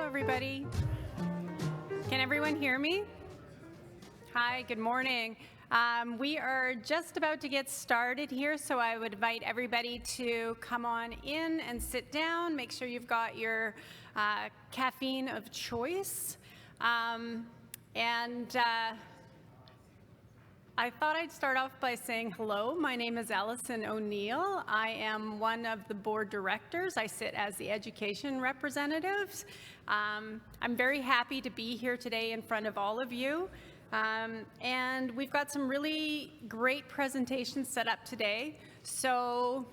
everybody. Can everyone hear me? Hi, good morning. We are just about to get started here, so I would invite everybody to come on in and sit down. Make sure you've got your caffeine of choice. I thought I'd start off by saying hello. My name is Allison O'Neill. I am one of the board directors. I sit as the education representative. I'm very happy to be here today in front of all of you. And we've got some really great presentations set up today. So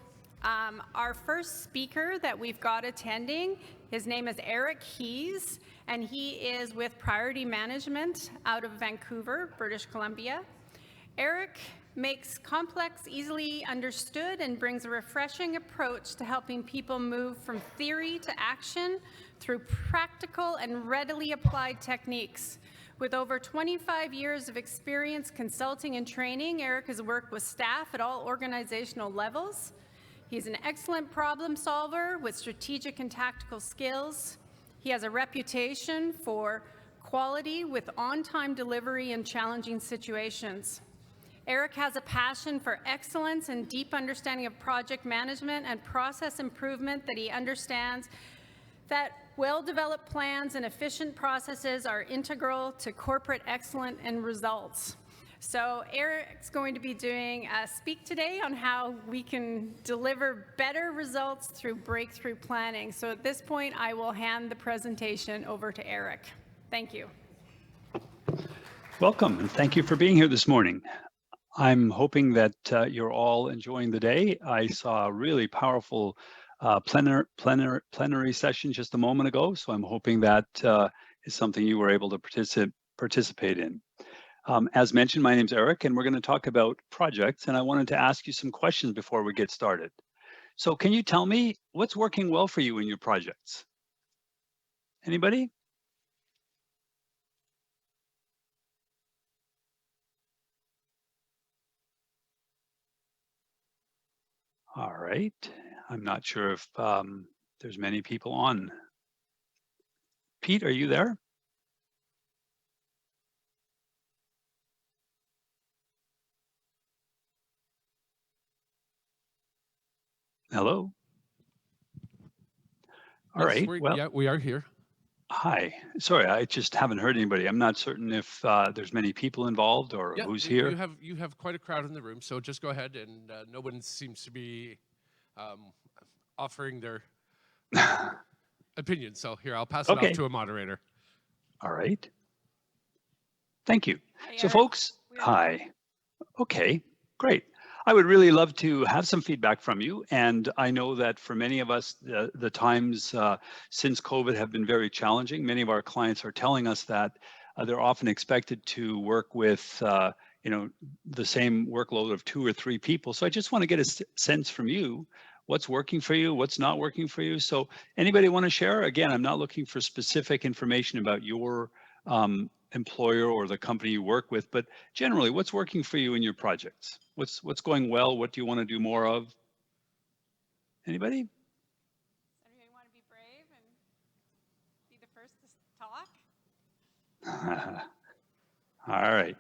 our first speaker that we've got attending, his name is Eric Hees, and he is with Priority Management out of Vancouver, British Columbia. Eric makes complex easily understood and brings a refreshing approach to helping people move from theory to action through practical and readily applied techniques. With over 25 years of experience consulting and training, Eric has worked with staff at all organizational levels. He's an excellent problem solver with strategic and tactical skills. He has a reputation for quality with on-time delivery in challenging situations. Eric has a passion for excellence and deep understanding of project management and process improvement, that he understands that well-developed plans and efficient processes are integral to corporate excellence and results. So Eric's going to be doing a speak today on how we can deliver better results through breakthrough planning. So at this point, I will hand the presentation over to Eric. Thank you. Welcome, and thank you for being here this morning. I'm hoping that you're all enjoying the day. I saw a really powerful plenary session just a moment ago, so I'm hoping that is something you were able to participate in. As mentioned, my name's Eric, and we're going to talk about projects, and I wanted to ask you some questions before we get started. So can you tell me what's working well for you in your projects? Anybody? All right. I'm not sure if there's many people on. Pete, are you there? Hello? All right. Well, yeah, we are here. Hi. Sorry, I just haven't heard anybody. I'm not certain if there's many people involved or who's here. You have quite a crowd in the room, so just go ahead, and no one seems to be offering their opinion. So here, I'll pass it off to a moderator. All right. Thank you. Hey, so Eric. Folks, hi. Okay, great. I would really love to have some feedback from you. And I know that for many of us, the times since COVID have been very challenging. Many of our clients are telling us that they're often expected to work with the same workload of 2 or 3 people. So I just want to get a sense from you, what's working for you, what's not working for you. So anybody want to share? Again, I'm not looking for specific information about your employer or the company you work with, but generally, what's working for you in your projects? What's going well? What do you want to do more of? Anybody? Anybody want to be brave and be the first to talk? All right.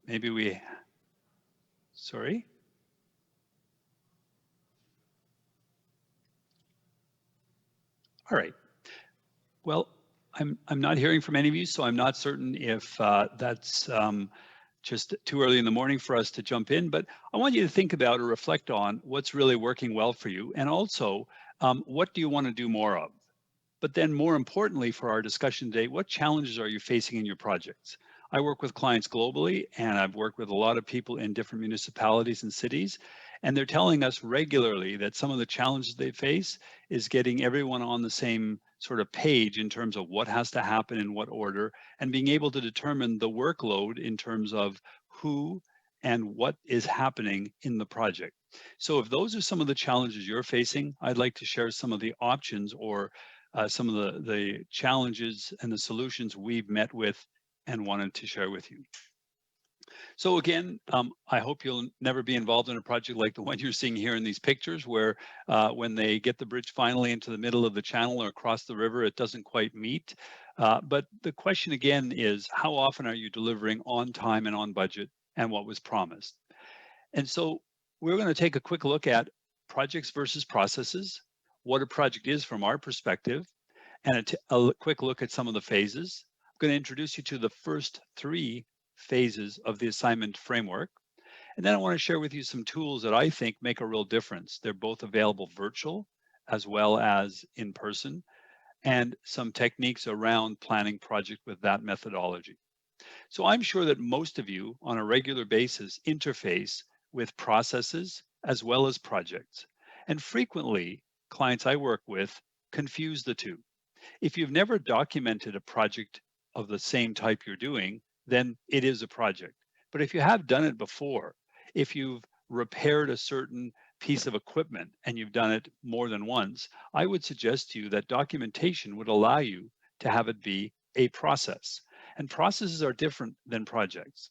Maybe we, sorry? All right. Well, I'm not hearing from any of you, so I'm not certain if that's just too early in the morning for us to jump in, but I want you to think about or reflect on what's really working well for you, and also what do you want to do more of? But then more importantly for our discussion today, what challenges are you facing in your projects? I work with clients globally, and I've worked with a lot of people in different municipalities and cities, and they're telling us regularly that some of the challenges they face is getting everyone on the same sort of page in terms of what has to happen in what order, and being able to determine the workload in terms of who and what is happening in the project. So if those are some of the challenges you're facing, I'd like to share some of the options or some of the challenges and the solutions we've met with and wanted to share with you. So again, I hope you'll never be involved in a project like the one you're seeing here in these pictures, where when they get the bridge finally into the middle of the channel or across the river, it doesn't quite meet. But the question again is, how often are you delivering on time and on budget and what was promised? And so we're going to take a quick look at projects versus processes, what a project is from our perspective, and a quick look at some of the phases. I'm going to introduce you to the first three phases of the assignment framework. And then I want to share with you some tools that I think make a real difference. They're both available virtual as well as in person, and some techniques around planning project with that methodology. So I'm sure that most of you on a regular basis interface with processes as well as projects. And frequently, clients I work with confuse the two. If you've never documented a project of the same type you're doing, then it is a project. But if you have done it before, if you've repaired a certain piece of equipment and you've done it more than once, I would suggest to you that documentation would allow you to have it be a process. And processes are different than projects.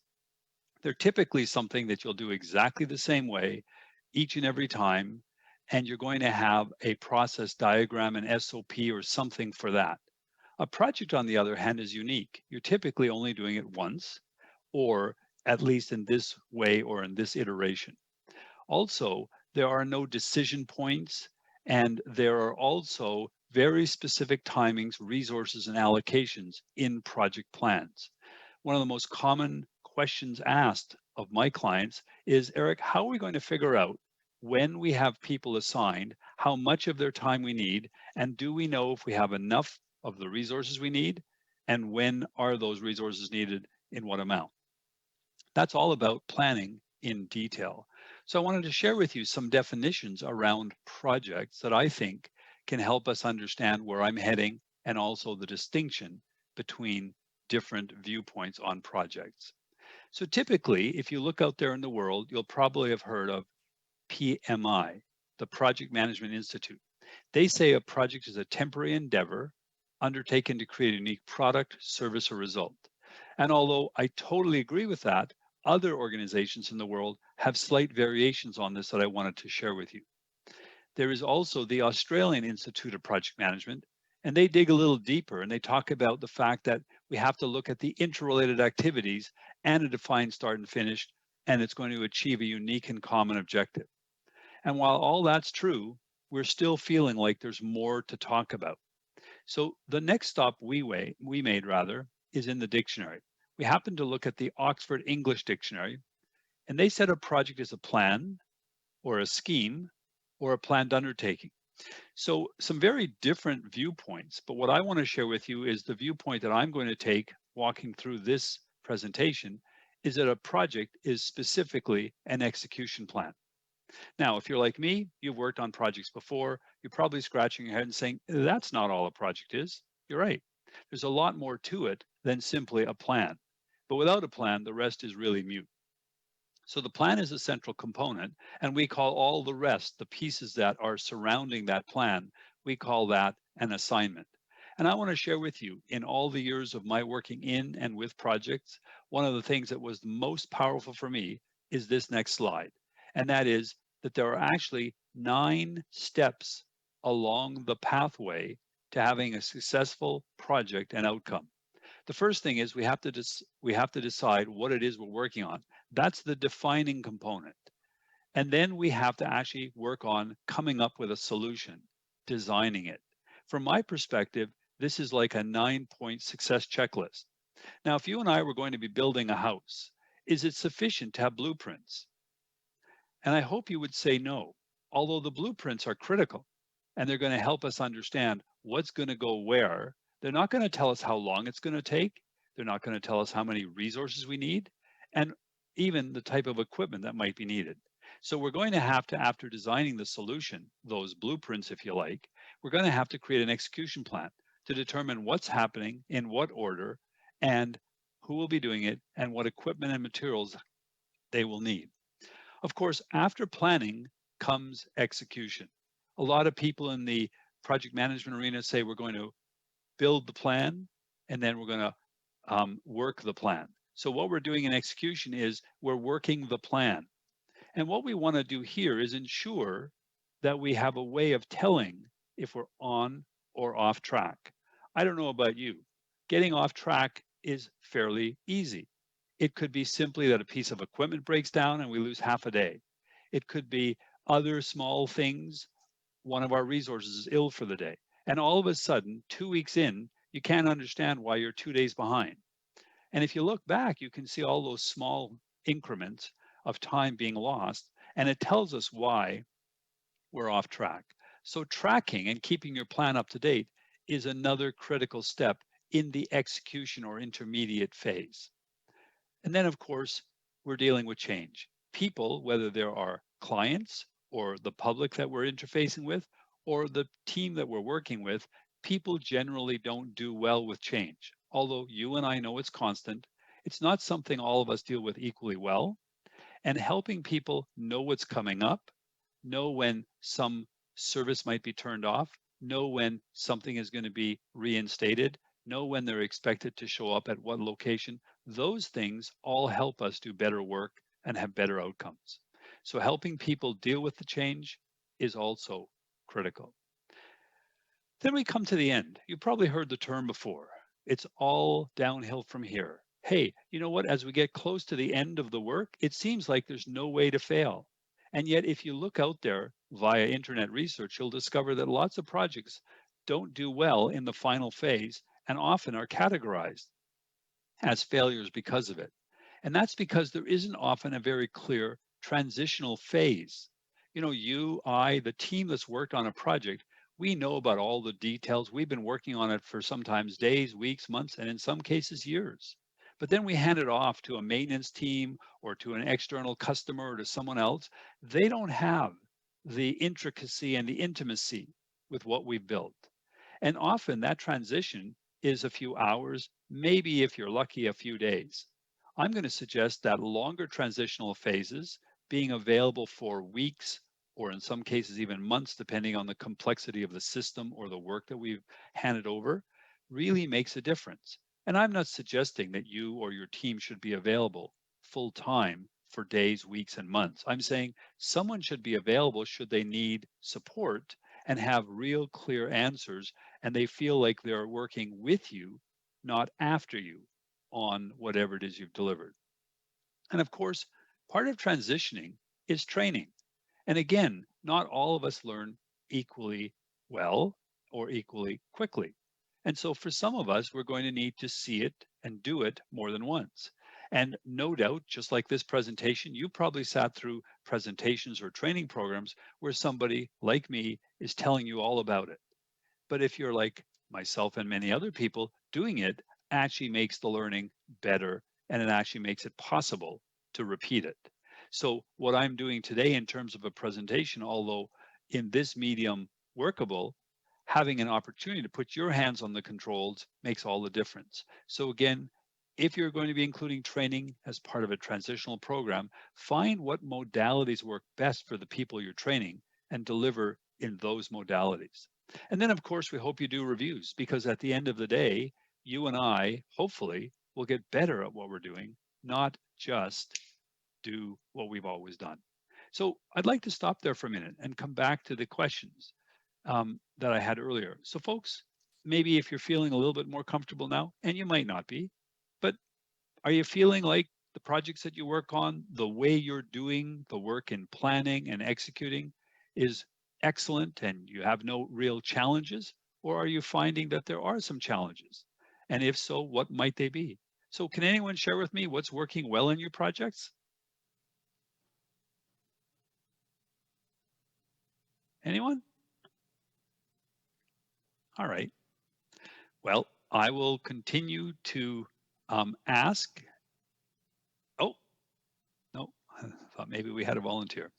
They're typically something that you'll do exactly the same way each and every time, and you're going to have a process diagram, an SOP, or something for that. A project, on the other hand, is unique. You're typically only doing it once, or at least in this way or in this iteration. Also, there are no decision points, and there are also very specific timings, resources, and allocations in project plans. One of the most common questions asked of my clients is, Eric, how are we going to figure out when we have people assigned, how much of their time we need, and do we know if we have enough of the resources we need, and when are those resources needed in what amount? That's all about planning in detail. So I wanted to share with you some definitions around projects that I think can help us understand where I'm heading and also the distinction between different viewpoints on projects. So typically, if you look out there in the world, you'll probably have heard of PMI, the Project Management Institute. They say a project is a temporary endeavor undertaken to create a unique product, service, or result. And although I totally agree with that, other organizations in the world have slight variations on this that I wanted to share with you. There is also the Australian Institute of Project Management, and they dig a little deeper and they talk about the fact that we have to look at the interrelated activities and a defined start and finish, and it's going to achieve a unique and common objective. And while all that's true, we're still feeling like there's more to talk about. So the next stop we made is in the dictionary. We happened to look at the Oxford English Dictionary, and they said a project is a plan or a scheme or a planned undertaking. So some very different viewpoints, but what I want to share with you is the viewpoint that I'm going to take walking through this presentation is that a project is specifically an execution plan. Now, if you're like me, you've worked on projects before, you're probably scratching your head and saying, that's not all a project is. You're right. There's a lot more to it than simply a plan. But without a plan, the rest is really mute. So the plan is a central component, and we call all the rest, the pieces that are surrounding that plan, we call that an assignment. And I want to share with you, in all the years of my working in and with projects, one of the things that was the most powerful for me is this next slide. And that is that there are actually 9 steps along the pathway to having a successful project and outcome. The first thing is we have to decide what it is we're working on. That's the defining component. And then we have to actually work on coming up with a solution, designing it. From my perspective, this is like a 9-point success checklist. Now, if you and I were going to be building a house, is it sufficient to have blueprints? And I hope you would say no, although the blueprints are critical and they're going to help us understand what's going to go where. They're not going to tell us how long it's going to take. They're not going to tell us how many resources we need, and even the type of equipment that might be needed. So we're going to have to, after designing the solution, those blueprints, if you like, we're going to have to create an execution plan to determine what's happening, in what order, and who will be doing it, and what equipment and materials they will need. Of course, after planning comes execution. A lot of people in the project management arena say we're going to build the plan and then we're going to work the plan. So what we're doing in execution is we're working the plan. And what we want to do here is ensure that we have a way of telling if we're on or off track. I don't know about you. Getting off track is fairly easy. It could be simply that a piece of equipment breaks down and we lose half a day. It could be other small things. One of our resources is ill for the day. And all of a sudden, 2 weeks in, you can't understand why you're 2 days behind. And if you look back, you can see all those small increments of time being lost, and it tells us why we're off track. So tracking and keeping your plan up to date is another critical step in the execution or intermediate phase. And then, of course, we're dealing with change. People, whether there are clients or the public that we're interfacing with, or the team that we're working with, people generally don't do well with change. Although you and I know it's constant, it's not something all of us deal with equally well. And helping people know what's coming up, know when some service might be turned off, know when something is going to be reinstated, know when they're expected to show up at what location. Those things all help us do better work and have better outcomes. So helping people deal with the change is also critical. Then we come to the end. You probably heard the term before. It's all downhill from here. Hey, you know what? As we get close to the end of the work, it seems like there's no way to fail. And yet, if you look out there via internet research, you'll discover that lots of projects don't do well in the final phase and often are categorized as failures because of it. And that's because there isn't often a very clear transitional phase. You know, you, I, the team that's worked on a project, we know about all the details. We've been working on it for sometimes days, weeks, months, and in some cases, years. But then we hand it off to a maintenance team or to an external customer or to someone else. They don't have the intricacy and the intimacy with what we've built. And often that transition is a few hours, maybe if you're lucky, a few days. I'm going to suggest that longer transitional phases, being available for weeks or in some cases even months, depending on the complexity of the system or the work that we've handed over, really makes a difference. And I'm not suggesting that you or your team should be available full time for days, weeks, and months. I'm saying someone should be available should they need support and have real clear answers, and they feel like they're working with you, not after you, on whatever it is you've delivered. And of course, part of transitioning is training. And again, not all of us learn equally well or equally quickly. And so for some of us, we're going to need to see it and do it more than once. And no doubt, just like this presentation, you probably sat through presentations or training programs where somebody like me is telling you all about it. But if you're like myself and many other people, doing it actually makes the learning better, and it actually makes it possible to repeat it. So what I'm doing today in terms of a presentation, although in this medium workable, having an opportunity to put your hands on the controls makes all the difference. So again, if you're going to be including training as part of a transitional program, find what modalities work best for the people you're training and deliver in those modalities. And then, of course, we hope you do reviews, because at the end of the day, you and I, hopefully, will get better at what we're doing, not just do what we've always done. So I'd like to stop there for a minute and come back to the questions that I had earlier. So folks, maybe if you're feeling a little bit more comfortable now, and you might not be, but are you feeling like the projects that you work on, the way you're doing the work in planning and executing is excellent and you have no real challenges? Or are you finding that there are some challenges? And if so, what might they be? So can anyone share with me what's working well in your projects? Anyone? All right. Well, I will continue to ask. Oh, no, I thought maybe we had a volunteer.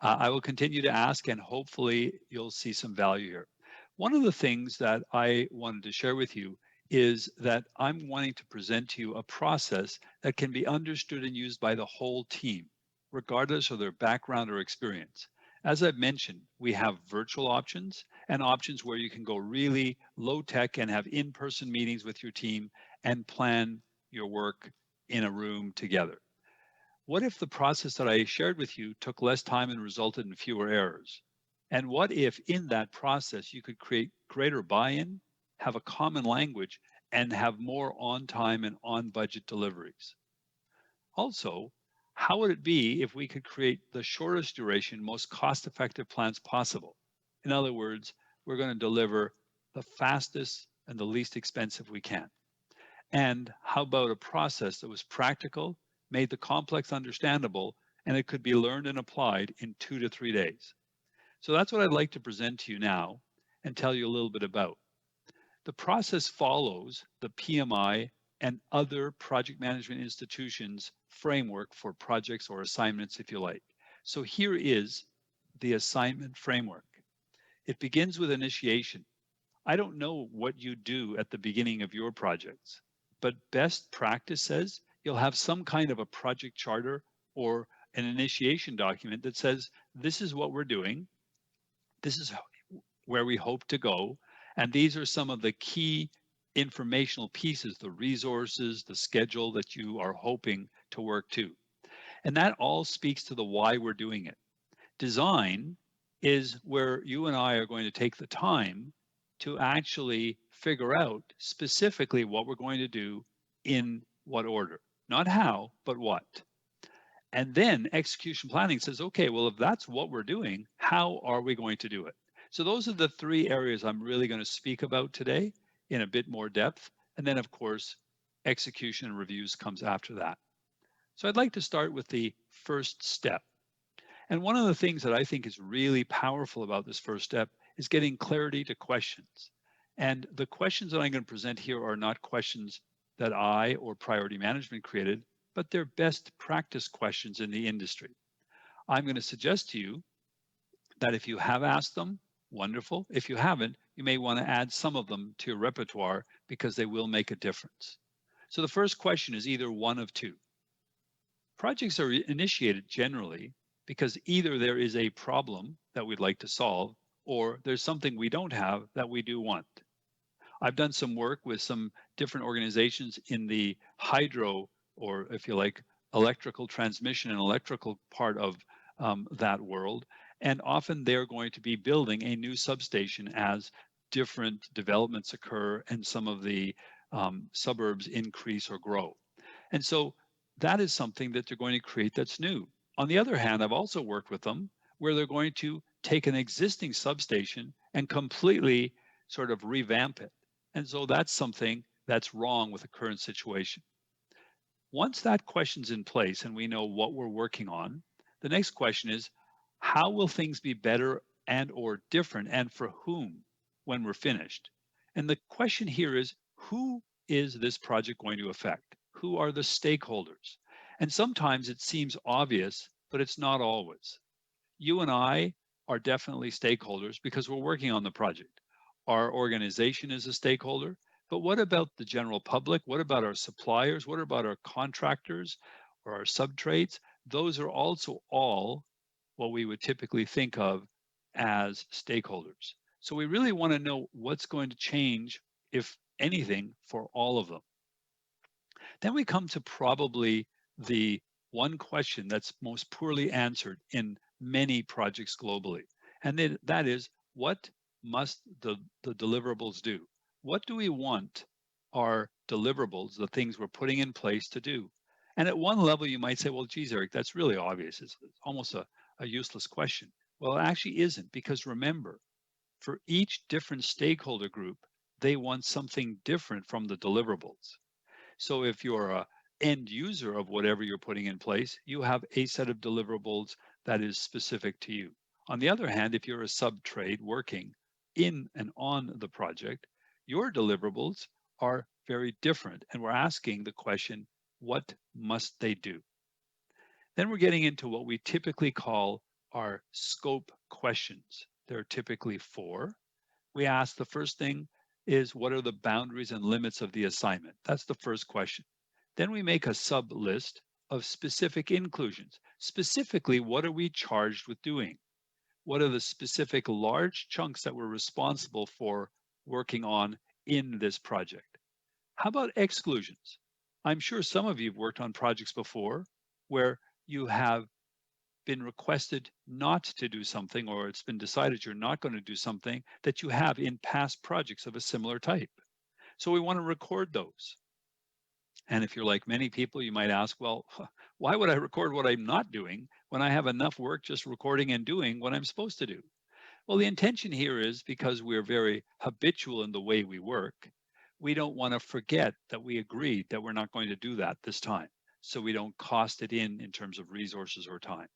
I will continue to ask, and hopefully you'll see some value here. One of the things that I wanted to share with you is that I'm wanting to present to you a process that can be understood and used by the whole team, regardless of their background or experience. As I've mentioned, we have virtual options and options where you can go really low tech and have in-person meetings with your team and plan your work in a room together? What if the process that I shared with you took less time and resulted in fewer errors? And what if in that process you could create greater buy-in, have a common language, and have more on-time and on-budget deliveries? Also, how would it be if we could create the shortest duration, most cost-effective plans possible? In other words, we're going to deliver the fastest and the least expensive we can. And how about a process that was practical, made the complex understandable, and it could be learned and applied in 2 to 3 days? So that's what I'd like to present to you now and tell you a little bit about. The process follows the PMI and other project management institutions framework for projects or assignments, if you like. So here is the assignment framework. It begins with initiation. I don't know what you do at the beginning of your projects, but best practice says you'll have some kind of a project charter or an initiation document that says, this is what we're doing, this is where we hope to go, and these are some of the key informational pieces, the resources, the schedule that you are hoping to work to. And that all speaks to the why we're doing it. Design is where you and I are going to take the time to actually figure out specifically what we're going to do in what order. Not how, but what. And then execution planning says, okay, well, if that's what we're doing, how are we going to do it? So those are the 3 areas I'm really going to speak about today in a bit more depth. And then, of course, execution and reviews comes after that. So I'd like to start with the first step. And one of the things that I think is really powerful about this first step is getting clarity to questions. And the questions that I'm going to present here are not questions that I or priority management created, but they're best practice questions in the industry. I'm going to suggest to you that if you have asked them, wonderful. If you haven't, you may want to add some of them to your repertoire because they will make a difference. So the first question is either one of 2. Projects are initiated generally because either there is a problem that we'd like to solve or there's something we don't have that we do want. I've done some work with some different organizations in the hydro, or if you like, electrical transmission and electrical part of that world. And often they're going to be building a new substation as different developments occur and some of the suburbs increase or grow. And so that is something that they're going to create that's new. On the other hand, I've also worked with them where they're going to take an existing substation and completely sort of revamp it. And so that's something that's wrong with the current situation. Once that question's in place and we know what we're working on, the next question is, how will things be better and or different and for whom when we're finished? And the question here is, who is this project going to affect? Who are the stakeholders? And sometimes it seems obvious, but it's not always. You and I are definitely stakeholders because we're working on the project. Our organization is a stakeholder, but what about the general public? What about our suppliers? What about our contractors or our subtrades? Those are also all what we would typically think of as stakeholders. So we really want to know what's going to change, if anything, for all of them. Then we come to probably the one question that's most poorly answered in many projects globally. And that is, what must the deliverables do? What do we want our deliverables, the things we're putting in place, to do? And at one level, you might say, well, geez, Eric, that's really obvious. It's almost a useless question. Well, it actually isn't, because remember, for each different stakeholder group, they want something different from the deliverables. So if you're a end user of whatever you're putting in place, you have a set of deliverables that is specific to you. On the other hand, if you're a sub-trade working in and on the project, your deliverables are very different. And we're asking the question, what must they do? Then we're getting into what we typically call our scope questions. There are typically 4. We ask, the first thing is, what are the boundaries and limits of the assignment? That's the first question. Then we make a sub list of specific inclusions. Specifically, what are we charged with doing? What are the specific large chunks that we're responsible for working on in this project? How about exclusions? I'm sure some of you have worked on projects before where you have been requested not to do something, or it's been decided you're not going to do something that you have in past projects of a similar type. So we want to record those. And if you're like many people, you might ask, well, why would I record what I'm not doing when I have enough work just recording and doing what I'm supposed to do? Well, the intention here is because we're very habitual in the way we work, we don't want to forget that we agreed that we're not going to do that this time. So we don't cost it in terms of resources or time.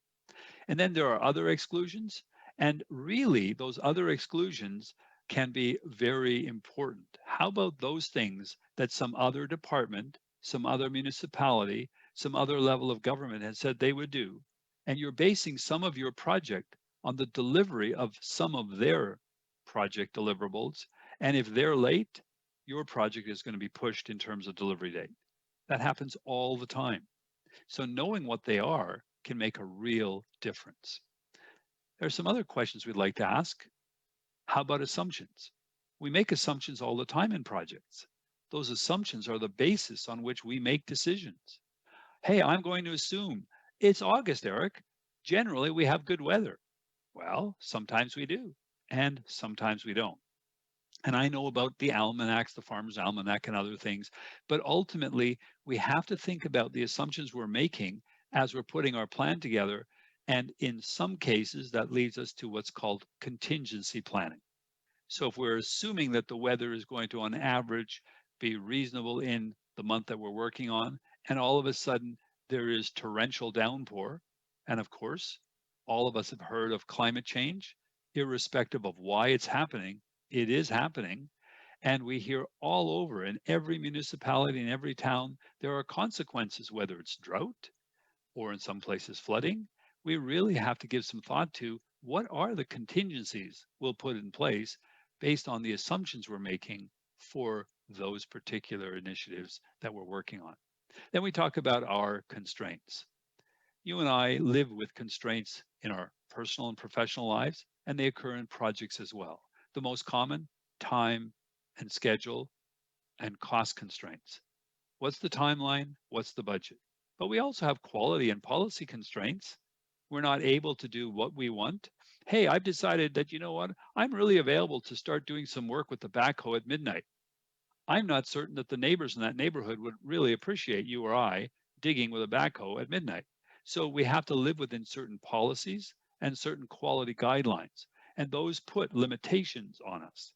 And then there are other exclusions. And really, those other exclusions can be very important. How about those things that some other department, some other municipality, some other level of government has said they would do? And you're basing some of your project on the delivery of some of their project deliverables. And if they're late, your project is going to be pushed in terms of delivery date. That happens all the time. So knowing what they are can make a real difference. There are some other questions we'd like to ask. How about assumptions? We make assumptions all the time in projects. Those assumptions are the basis on which we make decisions. Hey, I'm going to assume it's August, Eric. Generally, we have good weather. Well, sometimes we do, and sometimes we don't. And I know about the almanacs, the Farmer's Almanac, and other things. But ultimately, we have to think about the assumptions we're making as we're putting our plan together. And in some cases, that leads us to what's called contingency planning. So if we're assuming that the weather is going to, on average, be reasonable in the month that we're working on, and all of a sudden there is torrential downpour, and of course, all of us have heard of climate change, irrespective of why it's happening, it is happening. And we hear all over in every municipality, in every town, there are consequences, whether it's drought or in some places flooding. We really have to give some thought to what are the contingencies we'll put in place based on the assumptions we're making for those particular initiatives that we're working on. Then we talk about our constraints. You and I live with constraints in our personal and professional lives, and they occur in projects as well. The most common, time and schedule and cost constraints. What's the timeline? What's the budget? But we also have quality and policy constraints. We're not able to do what we want. Hey, I've decided that, you know what, I'm really available to start doing some work with the backhoe at midnight. I'm not certain that the neighbors in that neighborhood would really appreciate you or I digging with a backhoe at midnight. So we have to live within certain policies and certain quality guidelines, and those put limitations on us.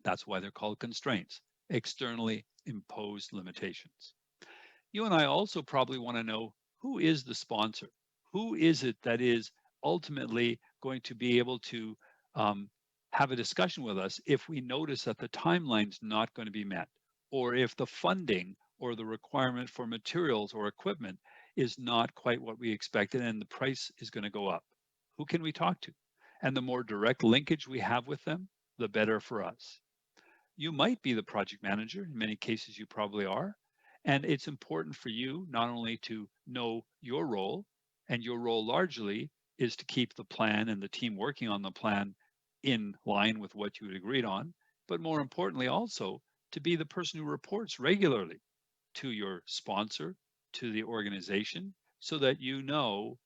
That's why they're called constraints, externally imposed limitations. You and I also probably want to know, who is the sponsor? Who is it that is ultimately going to be able to have a discussion with us if we notice that the timeline's not going to be met, or if the funding or the requirement for materials or equipment is not quite what we expected and the price is going to go up? Who can we talk to? And the more direct linkage we have with them, the better for us. You might be the project manager. In many cases, you probably are. And it's important for you not only to know your role, and your role largely is to keep the plan and the team working on the plan in line with what you had agreed on, but more importantly also to be the person who reports regularly to your sponsor, to the organization, so that you know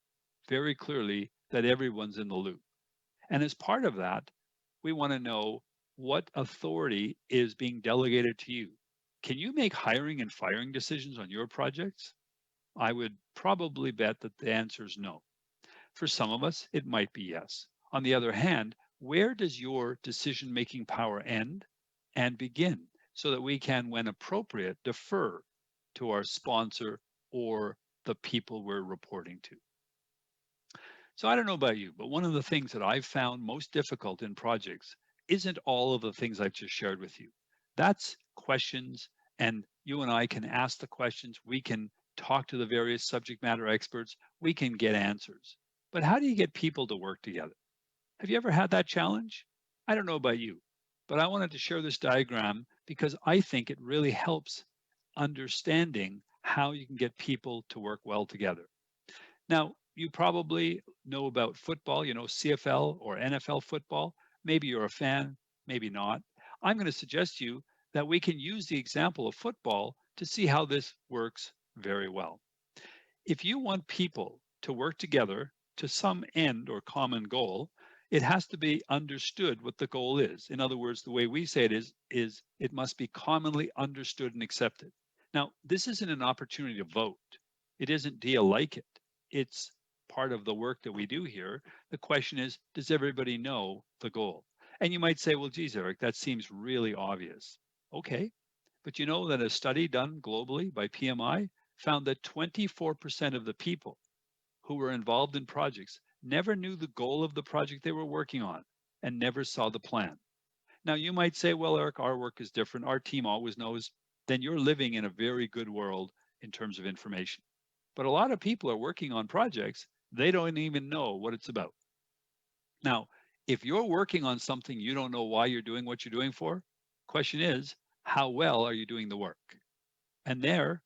very clearly that everyone's in the loop. And as part of that, we want to know what authority is being delegated to you. Can you make hiring and firing decisions on your projects? I would probably bet that the answer is no. For some of us, it might be yes. On the other hand, where does your decision-making power end and begin so that we can, when appropriate, defer to our sponsor or the people we're reporting to? So I don't know about you, but one of the things that I've found most difficult in projects isn't all of the things I've just shared with you. That's questions, and you and I can ask the questions. We can talk to the various subject matter experts. We can get answers. But how do you get people to work together? Have you ever had that challenge? I don't know about you, but I wanted to share this diagram because I think it really helps understanding how you can get people to work well together. Now, you probably know about football, you know, CFL or NFL football. Maybe you're a fan, maybe not. I'm going to suggest to you that we can use the example of football to see how this works very well. If you want people to work together to some end or common goal, it has to be understood what the goal is. In other words, the way we say it is it must be commonly understood and accepted. Now, this isn't an opportunity to vote. It isn't, do you like it? It's part of the work that we do here. The question is, does everybody know the goal? And you might say, well, geez, Eric, that seems really obvious. Okay, but you know that a study done globally by PMI found that 24% of the people who were involved in projects never knew the goal of the project they were working on and never saw the plan. Now, you might say, well, Eric, our work is different. Our team always knows. Then you're living in a very good world in terms of information. But a lot of people are working on projects, they don't even know what it's about. Now, if you're working on something you don't know why you're doing what you're doing for, question is, how well are you doing the work? And there,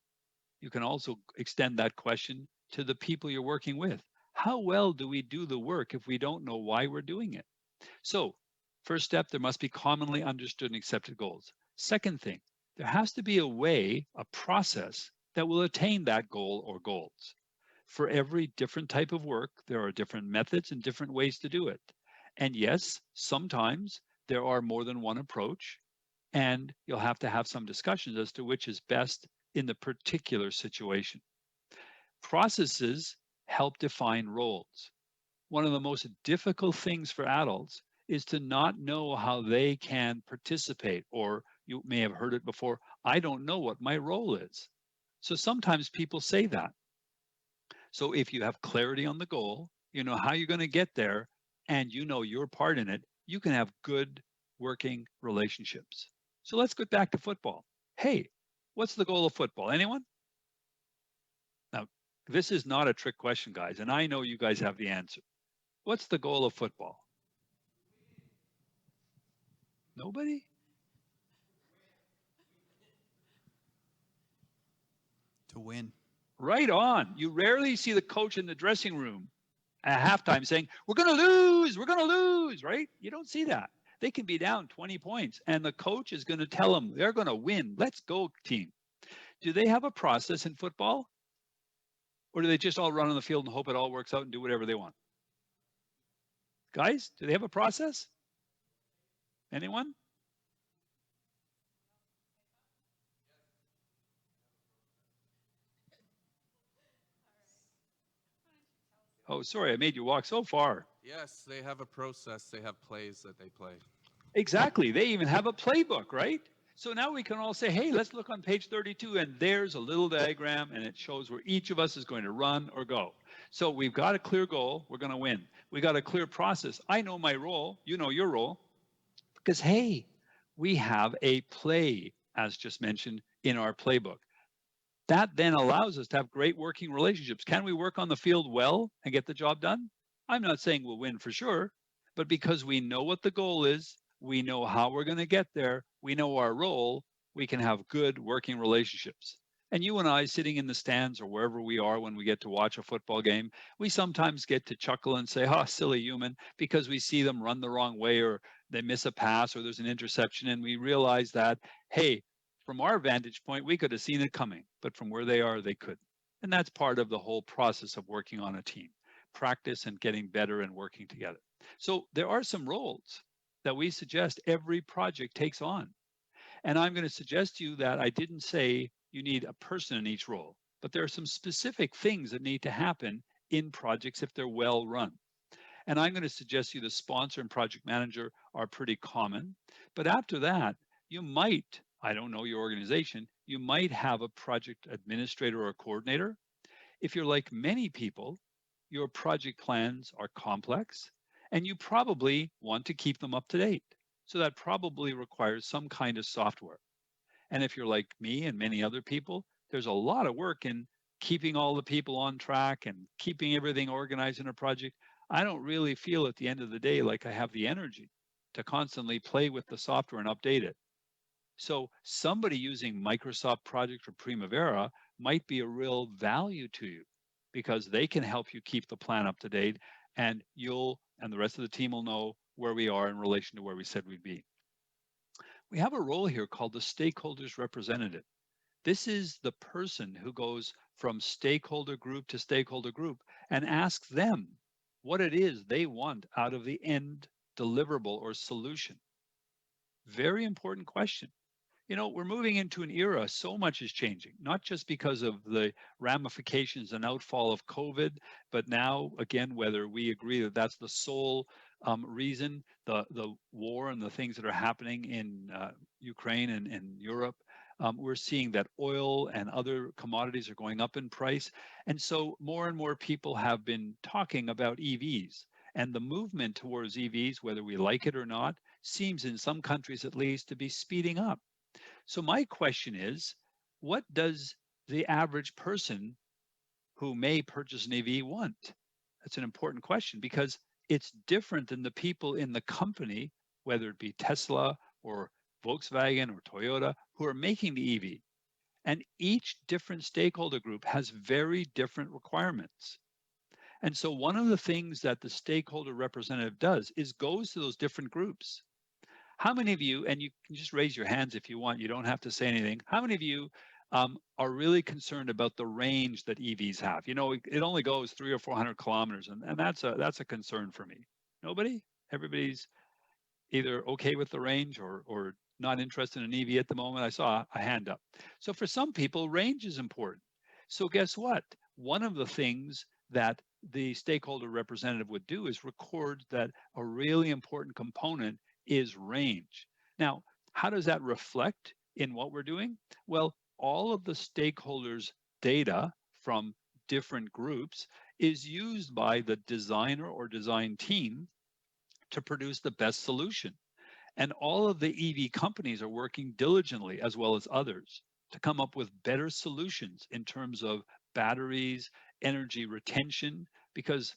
you can also extend that question to the people you're working with. How well do we do the work if we don't know why we're doing it? So, first step, there must be commonly understood and accepted goals. Second thing, there has to be a way, a process that will attain that goal or goals. For every different type of work, there are different methods and different ways to do it. And yes, sometimes there are more than one approach, and you'll have to have some discussions as to which is best in the particular situation. Processes help define roles. One of the most difficult things for adults is to not know how they can participate, or you may have heard it before, I don't know what my role is. So sometimes people say that. So if you have clarity on the goal, you know how you're going to get there, and you know your part in it, you can have good working relationships. So let's get back to football. Hey, what's the goal of football? Anyone? Now, this is not a trick question, guys, and I know you guys have the answer. What's the goal of football? Nobody? To win. Right on. You rarely see the coach in the dressing room at halftime saying, we're going to lose, we're going to lose, right? You don't see that. They can be down 20 points, and the coach is going to tell them they're going to win. Let's go, team. Do they have a process in football? Or do they just all run on the field and hope it all works out and do whatever they want? Guys, do they have a process? Anyone? Oh, sorry, I made you walk so far. Yes, they have a process. They have plays that they play. Exactly. They even have a playbook, right? So now we can all say, hey, let's look on page 32, and there's a little diagram, and it shows where each of us is going to run or go. So we've got a clear goal. We're going to win. We got a clear process. I know my role. You know your role. Because, hey, we have a play, as just mentioned, in our playbook. That then allows us to have great working relationships. Can we work on the field well and get the job done? I'm not saying we'll win for sure, but because we know what the goal is, we know how we're going to get there, we know our role, we can have good working relationships. And you and I sitting in the stands or wherever we are when we get to watch a football game, we sometimes get to chuckle and say, oh, silly human, because we see them run the wrong way or they miss a pass or there's an interception. And we realize that, hey, from our vantage point, we could have seen it coming, but from where they are, they couldn't. And that's part of the whole process of working on a team, practice and getting better and working together. So there are some roles that we suggest every project takes on. And I'm going to suggest to you that I didn't say you need a person in each role, but there are some specific things that need to happen in projects if they're well run. And I'm going to suggest to you the sponsor and project manager are pretty common. But after that, you might, I don't know your organization, you might have a project administrator or coordinator. If you're like many people, your project plans are complex and you probably want to keep them up to date. So that probably requires some kind of software. And if you're like me and many other people, there's a lot of work in keeping all the people on track and keeping everything organized in a project. I don't really feel at the end of the day like I have the energy to constantly play with the software and update it. So somebody using Microsoft Project or Primavera might be a real value to you because they can help you keep the plan up to date, and you'll and the rest of the team will know where we are in relation to where we said we'd be. We have a role here called the stakeholders representative. This is the person who goes from stakeholder group to stakeholder group and asks them what it is they want out of the end deliverable or solution. Very important question. You know, we're moving into an era, so much is changing, not just because of the ramifications and outfall of COVID, but now, again, whether we agree that that's the sole reason, the war and the things that are happening in Ukraine and Europe, we're seeing that oil and other commodities are going up in price. And so more and more people have been talking about EVs. And the movement towards EVs, whether we like it or not, seems in some countries at least to be speeding up. So my question is, what does the average person who may purchase an EV want? That's an important question because it's different than the people in the company, whether it be Tesla or Volkswagen or Toyota, who are making the EV. And each different stakeholder group has very different requirements. And so one of the things that the stakeholder representative does is goes to those different groups. How many of you, and you can just raise your hands if you want, you don't have to say anything. How many of you are really concerned about the range that EVs have? You know, it only goes 300 or 400 kilometers, and that's a concern for me. Nobody? Everybody's either okay with the range or not interested in an EV at the moment. I saw a hand up. So for some people, range is important. So guess what? One of the things that the stakeholder representative would do is record that a really important component is range. Now, how does that reflect in what we're doing? Well, all of the stakeholders' data from different groups is used by the designer or design team to produce the best solution. And all of the EV companies are working diligently, as well as others, to come up with better solutions in terms of batteries, energy retention, because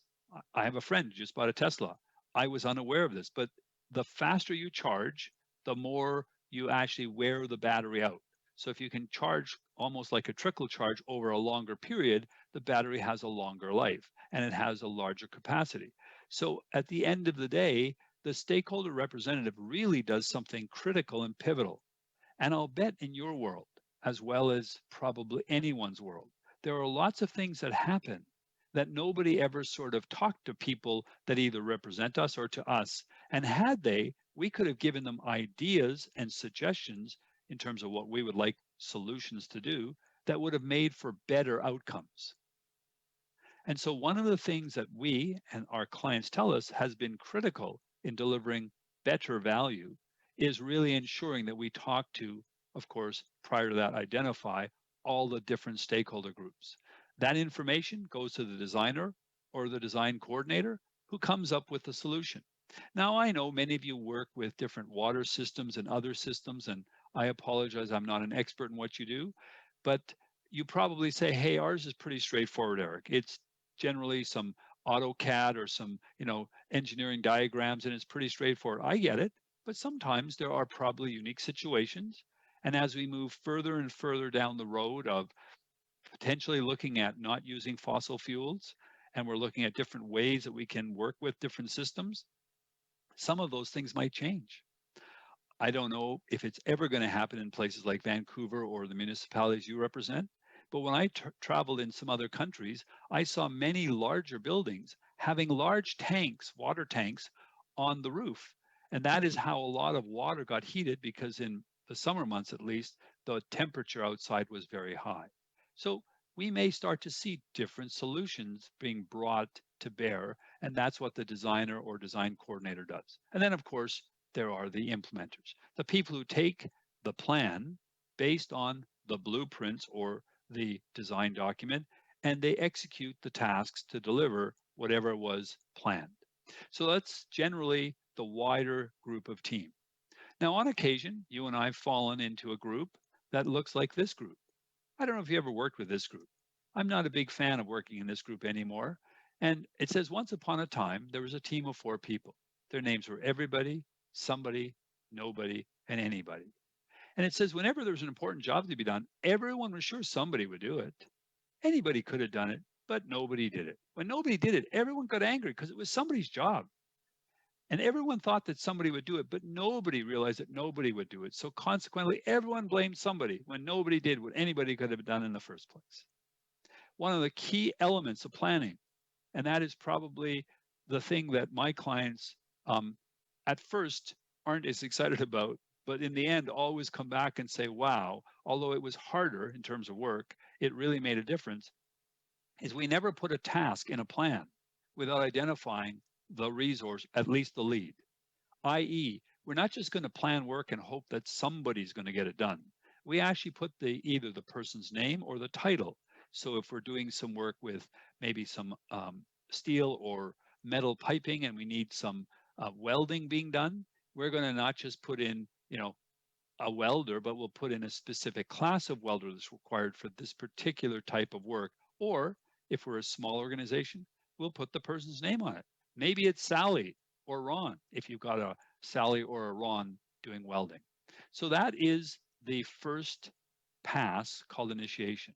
I have a friend who just bought a Tesla. I was unaware of this, but the faster you charge, the more you actually wear the battery out. So if you can charge almost like a trickle charge over a longer period, the battery has a longer life and it has a larger capacity. So at the end of the day, the stakeholder representative really does something critical and pivotal. And I'll bet in your world, as well as probably anyone's world, there are lots of things that happen that nobody ever sort of talked to people that either represent us or to us. And had they, we could have given them ideas and suggestions in terms of what we would like solutions to do that would have made for better outcomes. And so one of the things that we and our clients tell us has been critical in delivering better value is really ensuring that we talk to, of course, prior to that, identify all the different stakeholder groups. That information goes to the designer or the design coordinator who comes up with the solution. Now, I know many of you work with different water systems and other systems, and I apologize, I'm not an expert in what you do, but you probably say, hey, ours is pretty straightforward, Eric. It's generally some AutoCAD or some, engineering diagrams, and it's pretty straightforward. I get it, but sometimes there are probably unique situations. And as we move further and further down the road of potentially looking at not using fossil fuels, and we're looking at different ways that we can work with different systems, some of those things might change. I don't know if it's ever going to happen in places like Vancouver or the municipalities you represent, but when I traveled in some other countries, I saw many larger buildings having large tanks, water tanks, on the roof. And that is how a lot of water got heated because in the summer months, at least, the temperature outside was very high. So we may start to see different solutions being brought to bear, and that's what the designer or design coordinator does. And then, of course, there are the implementers, the people who take the plan based on the blueprints or the design document, and they execute the tasks to deliver whatever was planned. So that's generally the wider group of team. Now, on occasion, you and I have fallen into a group that looks like this group. I don't know if you ever worked with this group. I'm not a big fan of working in this group anymore. And it says, once upon a time, there was a team of 4 people. Their names were everybody, somebody, nobody, and anybody. And it says, whenever there was an important job to be done, everyone was sure somebody would do it. Anybody could have done it, but nobody did it. When nobody did it, everyone got angry because it was somebody's job. And everyone thought that somebody would do it, but nobody realized that nobody would do it. So consequently, everyone blamed somebody when nobody did what anybody could have done in the first place. One of the key elements of planning, and that is probably the thing that my clients at first aren't as excited about, but in the end always come back and say, wow, although it was harder in terms of work, it really made a difference, is we never put a task in a plan without identifying the resource, at least the lead, i.e., we're not just going to plan work and hope that somebody's going to get it done. We actually put either the person's name or the title. So if we're doing some work with maybe some steel or metal piping and we need some welding being done, we're going to not just put in, a welder, but we'll put in a specific class of welder that's required for this particular type of work. Or if we're a small organization, we'll put the person's name on it. Maybe it's Sally or Ron, if you've got a Sally or a Ron doing welding. So that is the first pass called initiation.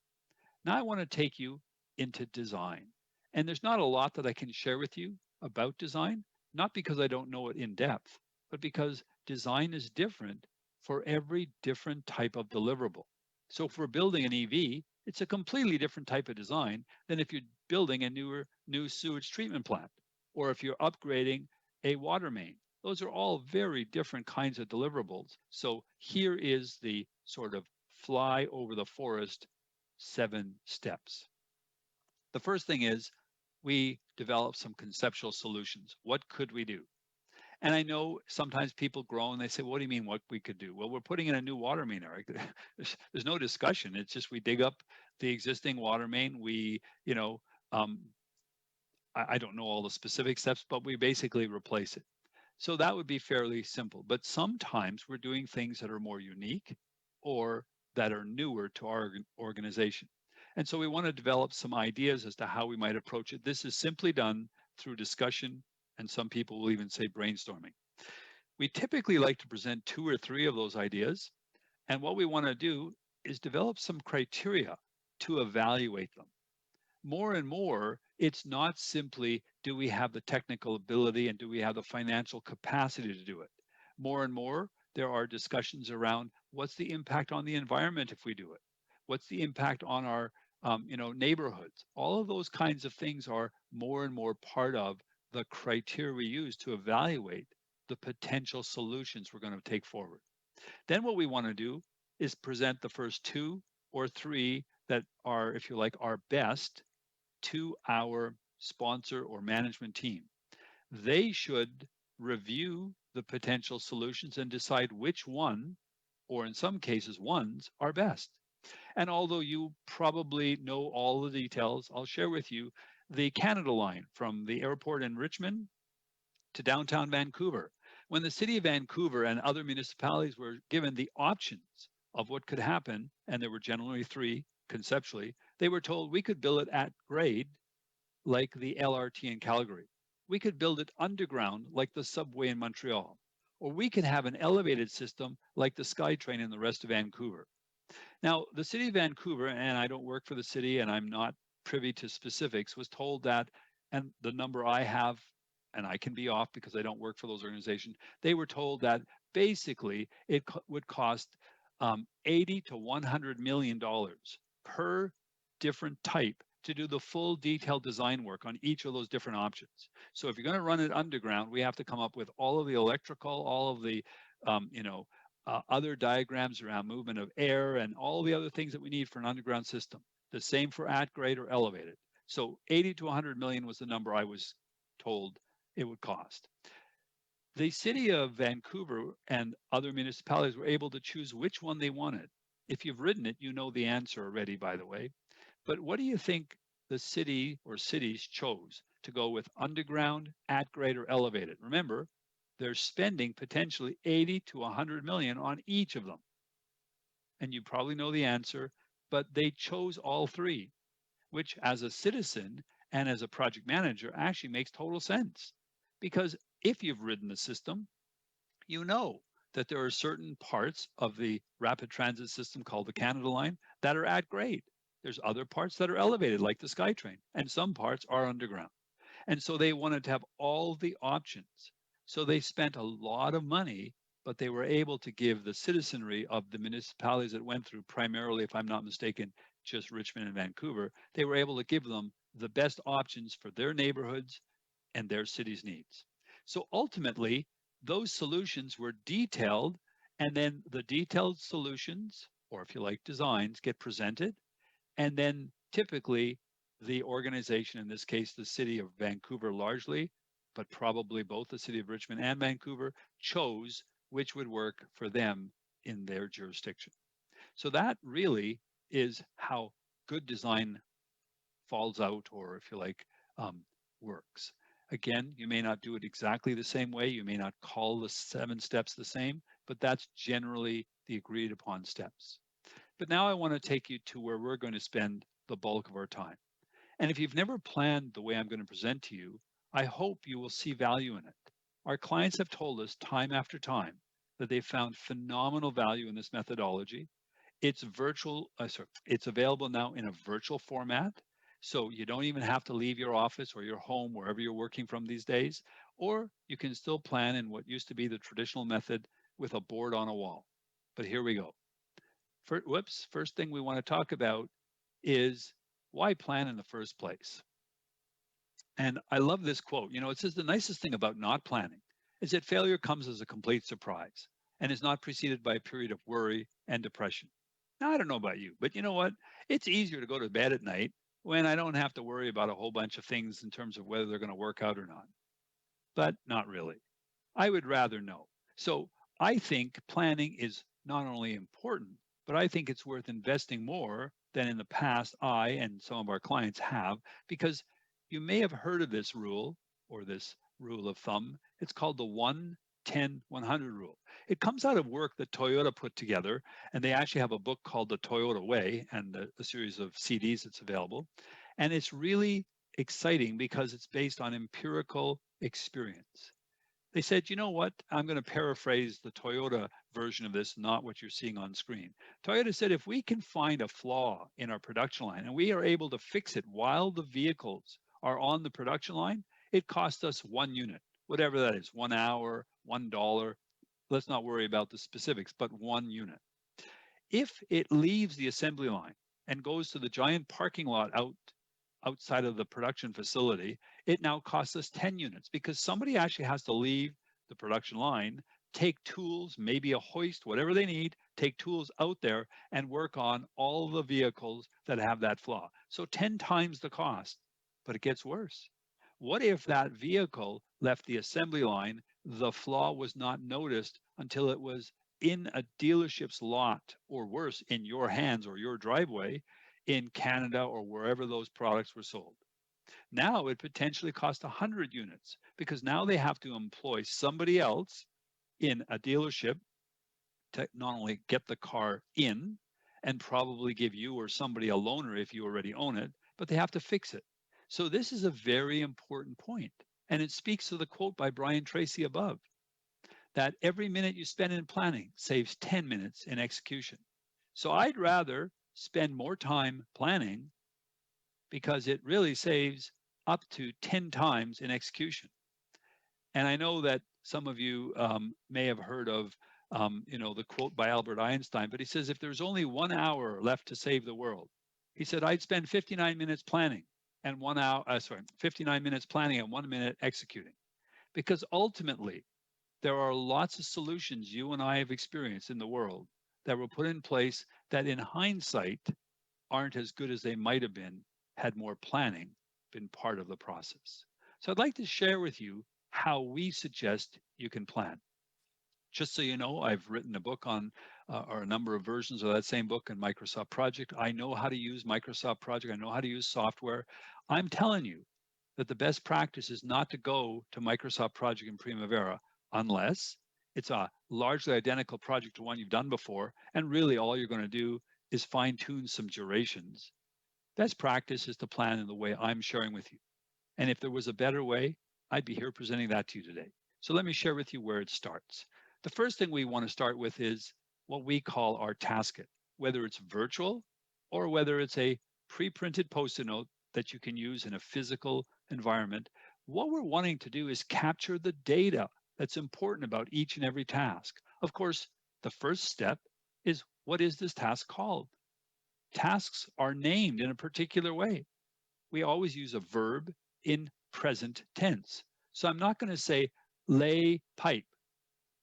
Now I want to take you into design. And there's not a lot that I can share with you about design, not because I don't know it in depth, but because design is different for every different type of deliverable. So if we're building an EV, it's a completely different type of design than if you're building a new sewage treatment plant, or if you're upgrading a water main. Those are all very different kinds of deliverables. So here is the sort of fly over the forest 7 steps. The first thing is we develop some conceptual solutions. What could we do? And I know sometimes people groan, they say, what do you mean what we could do? Well, we're putting in a new water main, Eric. There's no discussion. It's just we dig up the existing water main. We, I don't know all the specific steps, but we basically replace it. So that would be fairly simple. But sometimes we're doing things that are more unique or that are newer to our organization. And so we want to develop some ideas as to how we might approach it. This is simply done through discussion, and some people will even say brainstorming. We typically like to present 2 or 3 of those ideas. And what we want to do is develop some criteria to evaluate them. More and more, it's not simply, do we have the technical ability and do we have the financial capacity to do it? More and more, there are discussions around what's the impact on the environment if we do it? What's the impact on our neighborhoods? All of those kinds of things are more and more part of the criteria we use to evaluate the potential solutions we're going to take forward. Then what we want to do is present the first 2 or 3 that are, if you like, our best to our sponsor or management team. They should review the potential solutions and decide which one, or in some cases ones, are best. And although you probably know all the details, I'll share with you the Canada line from the airport in Richmond to downtown Vancouver. When the city of Vancouver and other municipalities were given the options of what could happen, and there were generally 3 conceptually, they were told we could build it at grade like the LRT in Calgary. We could build it underground like the subway in Montreal. Or we could have an elevated system like the SkyTrain in the rest of Vancouver. Now, the city of Vancouver, and I don't work for the city and I'm not privy to specifics, was told that, and the number I have, and I can be off because I don't work for those organizations, they were told that basically it would cost $80 to $100 million per different type to do the full detailed design work on each of those different options. So if you're going to run it underground, we have to come up with all of the electrical, all of the other diagrams around movement of air and all the other things that we need for an underground system. The same for at grade or elevated. So 80 to 100 million was the number I was told it would cost. The city of Vancouver and other municipalities were able to choose which one they wanted. If you've written it, you know the answer already, by the way. But what do you think the city or cities chose to go with underground, at grade, or elevated? Remember, they're spending potentially 80 to 100 million on each of them. And you probably know the answer, but they chose all 3, which as a citizen and as a project manager actually makes total sense. Because if you've ridden the system, you know that there are certain parts of the rapid transit system called the Canada line that are at grade. There's other parts that are elevated like the SkyTrain, and some parts are underground. And so they wanted to have all the options. So they spent a lot of money, but they were able to give the citizenry of the municipalities that went through, primarily, if I'm not mistaken, just Richmond and Vancouver, they were able to give them the best options for their neighborhoods and their city's needs. So ultimately, those solutions were detailed, and then the detailed solutions, or if you like, designs, get presented. And then typically the organization, in this case, the city of Vancouver largely, but probably both the city of Richmond and Vancouver, chose which would work for them in their jurisdiction. So that really is how good design falls out, or if you like, works. Again, you may not do it exactly the same way. You may not call the 7 steps the same, but that's generally the agreed upon steps. But now I want to take you to where we're going to spend the bulk of our time. And if you've never planned the way I'm going to present to you, I hope you will see value in it. Our clients have told us time after time that they've found phenomenal value in this methodology. It's it's available now in a virtual format. So you don't even have to leave your office or your home, wherever you're working from these days, or you can still plan in what used to be the traditional method with a board on a wall. But here we go. First thing we want to talk about is why plan in the first place? And I love this quote. You know, it says the nicest thing about not planning is that failure comes as a complete surprise and is not preceded by a period of worry and depression. Now, I don't know about you, but you know what? It's easier to go to bed at night when I don't have to worry about a whole bunch of things in terms of whether they're going to work out or not. But not really. I would rather know. So I think planning is not only important, but I think it's worth investing more than in the past I and some of our clients have, because you may have heard of this rule or this rule of thumb. It's called the 1-10-100 rule. It comes out of work that Toyota put together, and they actually have a book called The Toyota Way and a series of CDs that's available. And it's really exciting because it's based on empirical experience. They said, you know what? I'm going to paraphrase the Toyota version of this, not what you're seeing on screen. Toyota said, if we can find a flaw in our production line and we are able to fix it while the vehicles are on the production line, it costs us 1 unit, whatever that is, 1 hour, $1. Let's not worry about the specifics, but 1 unit. If it leaves the assembly line and goes to the giant parking lot outside of the production facility, it now costs us 10 units because somebody actually has to leave the production line, take tools, maybe a hoist, whatever they need, take tools out there and work on all the vehicles that have that flaw. So 10 times the cost, but it gets worse. What if that vehicle left the assembly line, the flaw was not noticed until it was in a dealership's lot, or worse, in your hands or your driveway, in Canada or wherever those products were sold? Now it potentially costs 100 units because now they have to employ somebody else in a dealership to not only get the car in and probably give you or somebody a loaner if you already own it, but they have to fix it. So this is a very important point. And it speaks to the quote by Brian Tracy above, that every minute you spend in planning saves 10 minutes in execution. So I'd rather spend more time planning because it really saves up to 10 times in execution. And I know that some of you may have heard of, the quote by Albert Einstein, but he says, if there's only 1 hour left to save the world, he said, I'd spend 59 minutes planning and 59 minutes planning and 1 minute executing. Because ultimately, there are lots of solutions you and I have experienced in the world that were put in place that in hindsight aren't as good as they might have been had more planning been part of the process. So I'd like to share with you how we suggest you can plan. Just so you know, I've written a book on, or a number of versions of that same book in Microsoft Project. I know how to use Microsoft Project. I know how to use software. I'm telling you that the best practice is not to go to Microsoft Project in Primavera unless it's a largely identical project to one you've done before, and really all you're going to do is fine-tune some durations. Best practice is to plan in the way I'm sharing with you. And if there was a better way, I'd be here presenting that to you today. So let me share with you where it starts. The first thing we want to start with is what we call our task it, whether it's virtual or whether it's a pre-printed Post-it note that you can use in a physical environment. What we're wanting to do is capture the data that's important about each and every task. Of course, the first step is, what is this task called? Tasks are named in a particular way. We always use a verb in present tense. So I'm not going to say lay pipe.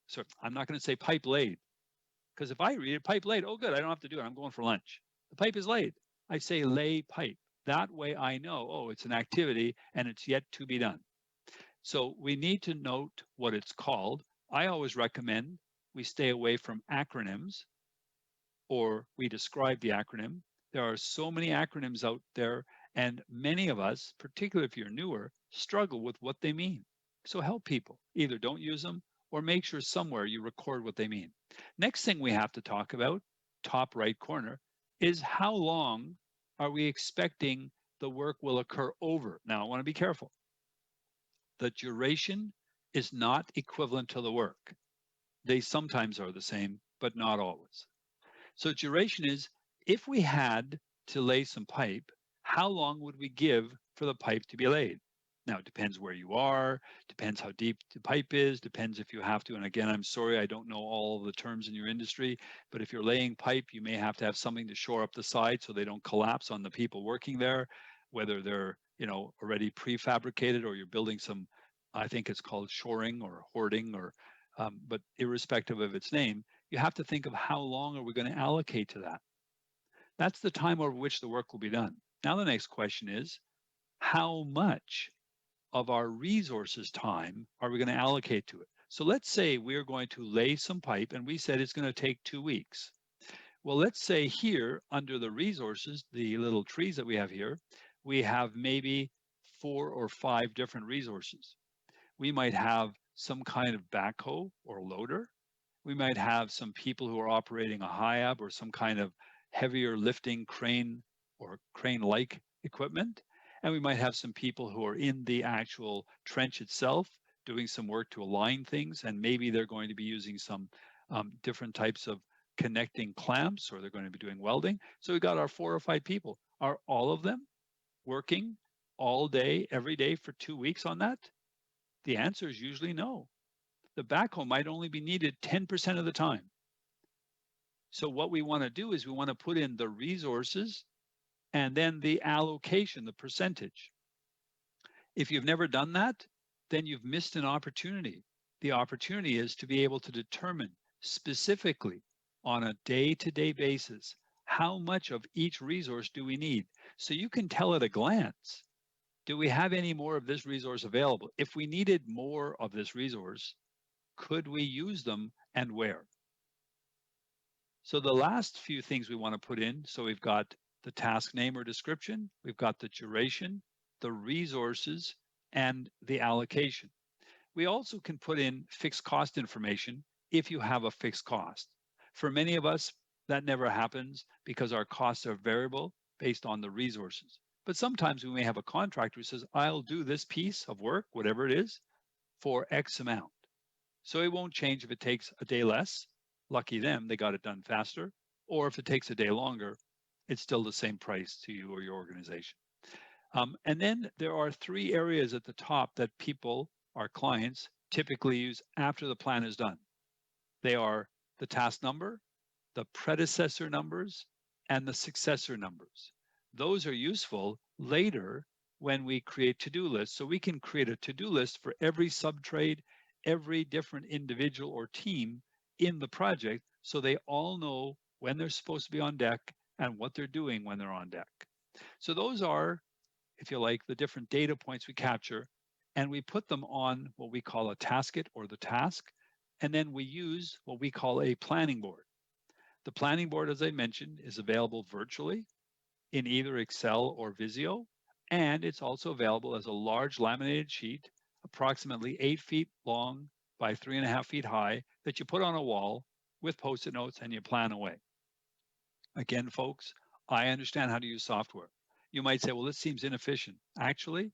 So I'm not going to say pipe laid, because if I read it, pipe laid, oh, good, I don't have to do it. I'm going for lunch. The pipe is laid. I say lay pipe. That way I know, oh, it's an activity and it's yet to be done. So we need to note what it's called. I always recommend we stay away from acronyms, or we describe the acronym. There are so many acronyms out there, and many of us, particularly if you're newer, struggle with what they mean. So help people. Either don't use them or make sure somewhere you record what they mean. Next thing we have to talk about, top right corner, is how long are we expecting the work will occur over? Now, I want to be careful. The duration is not equivalent to the work. They sometimes are the same, but not always. So duration is, if we had to lay some pipe, how long would we give for the pipe to be laid? Now, it depends where you are, depends how deep the pipe is, depends if you have to. And again, I'm sorry, I don't know all of the terms in your industry, but if you're laying pipe, you may have to have something to shore up the side so they don't collapse on the people working there, whether they're, already prefabricated or you're building some, I think it's called shoring or hoarding, or, but irrespective of its name, you have to think of how long are we going to allocate to that. That's the time over which the work will be done. Now, the next question is, how much of our resources time are we going to allocate to it? So let's say we're going to lay some pipe and we said it's going to take 2 weeks. Well, let's say here under the resources, the little trees that we have here, we have maybe 4 or 5 different resources. We might have some kind of backhoe or loader. We might have some people who are operating a HIAB or some kind of heavier lifting crane or crane-like equipment. And we might have some people who are in the actual trench itself doing some work to align things. And maybe they're going to be using some different types of connecting clamps, or they're going to be doing welding. So we got our 4 or 5 people. Are all of them working all day, every day for 2 weeks on that? The answer is usually no. The backhoe might only be needed 10% of the time. So what we want to do is we want to put in the resources and then the allocation, the percentage. If you've never done that, then you've missed an opportunity. The opportunity is to be able to determine specifically on a day-to-day basis, how much of each resource do we need? So you can tell at a glance, do we have any more of this resource available? If we needed more of this resource, could we use them and where? So the last few things we want to put in, so we've got the task name or description, we've got the duration, the resources, and the allocation. We also can put in fixed cost information if you have a fixed cost. For many of us, that never happens because our costs are variable based on the resources. But sometimes we may have a contractor who says, I'll do this piece of work, whatever it is, for X amount. So it won't change if it takes a day less. Lucky them, they got it done faster. Or if it takes a day longer, it's still the same price to you or your organization. And then there are 3 areas at the top that people, our clients, typically use after the plan is done. They are the task number, the predecessor numbers, and the successor numbers. Those are useful later when we create to-do lists. So we can create a to-do list for every subtrade, every different individual or team in the project, so they all know when they're supposed to be on deck and what they're doing when they're on deck. So those are, if you like, the different data points we capture, and we put them on what we call a tasket or the task, and then we use what we call a planning board. The planning board, as I mentioned, is available virtually in either Excel or Visio, and it's also available as a large laminated sheet, approximately 8 feet long by 3.5 feet high, that you put on a wall with Post-it notes and you plan away. Again, folks, I understand how to use software. You might say, well, this seems inefficient. Actually,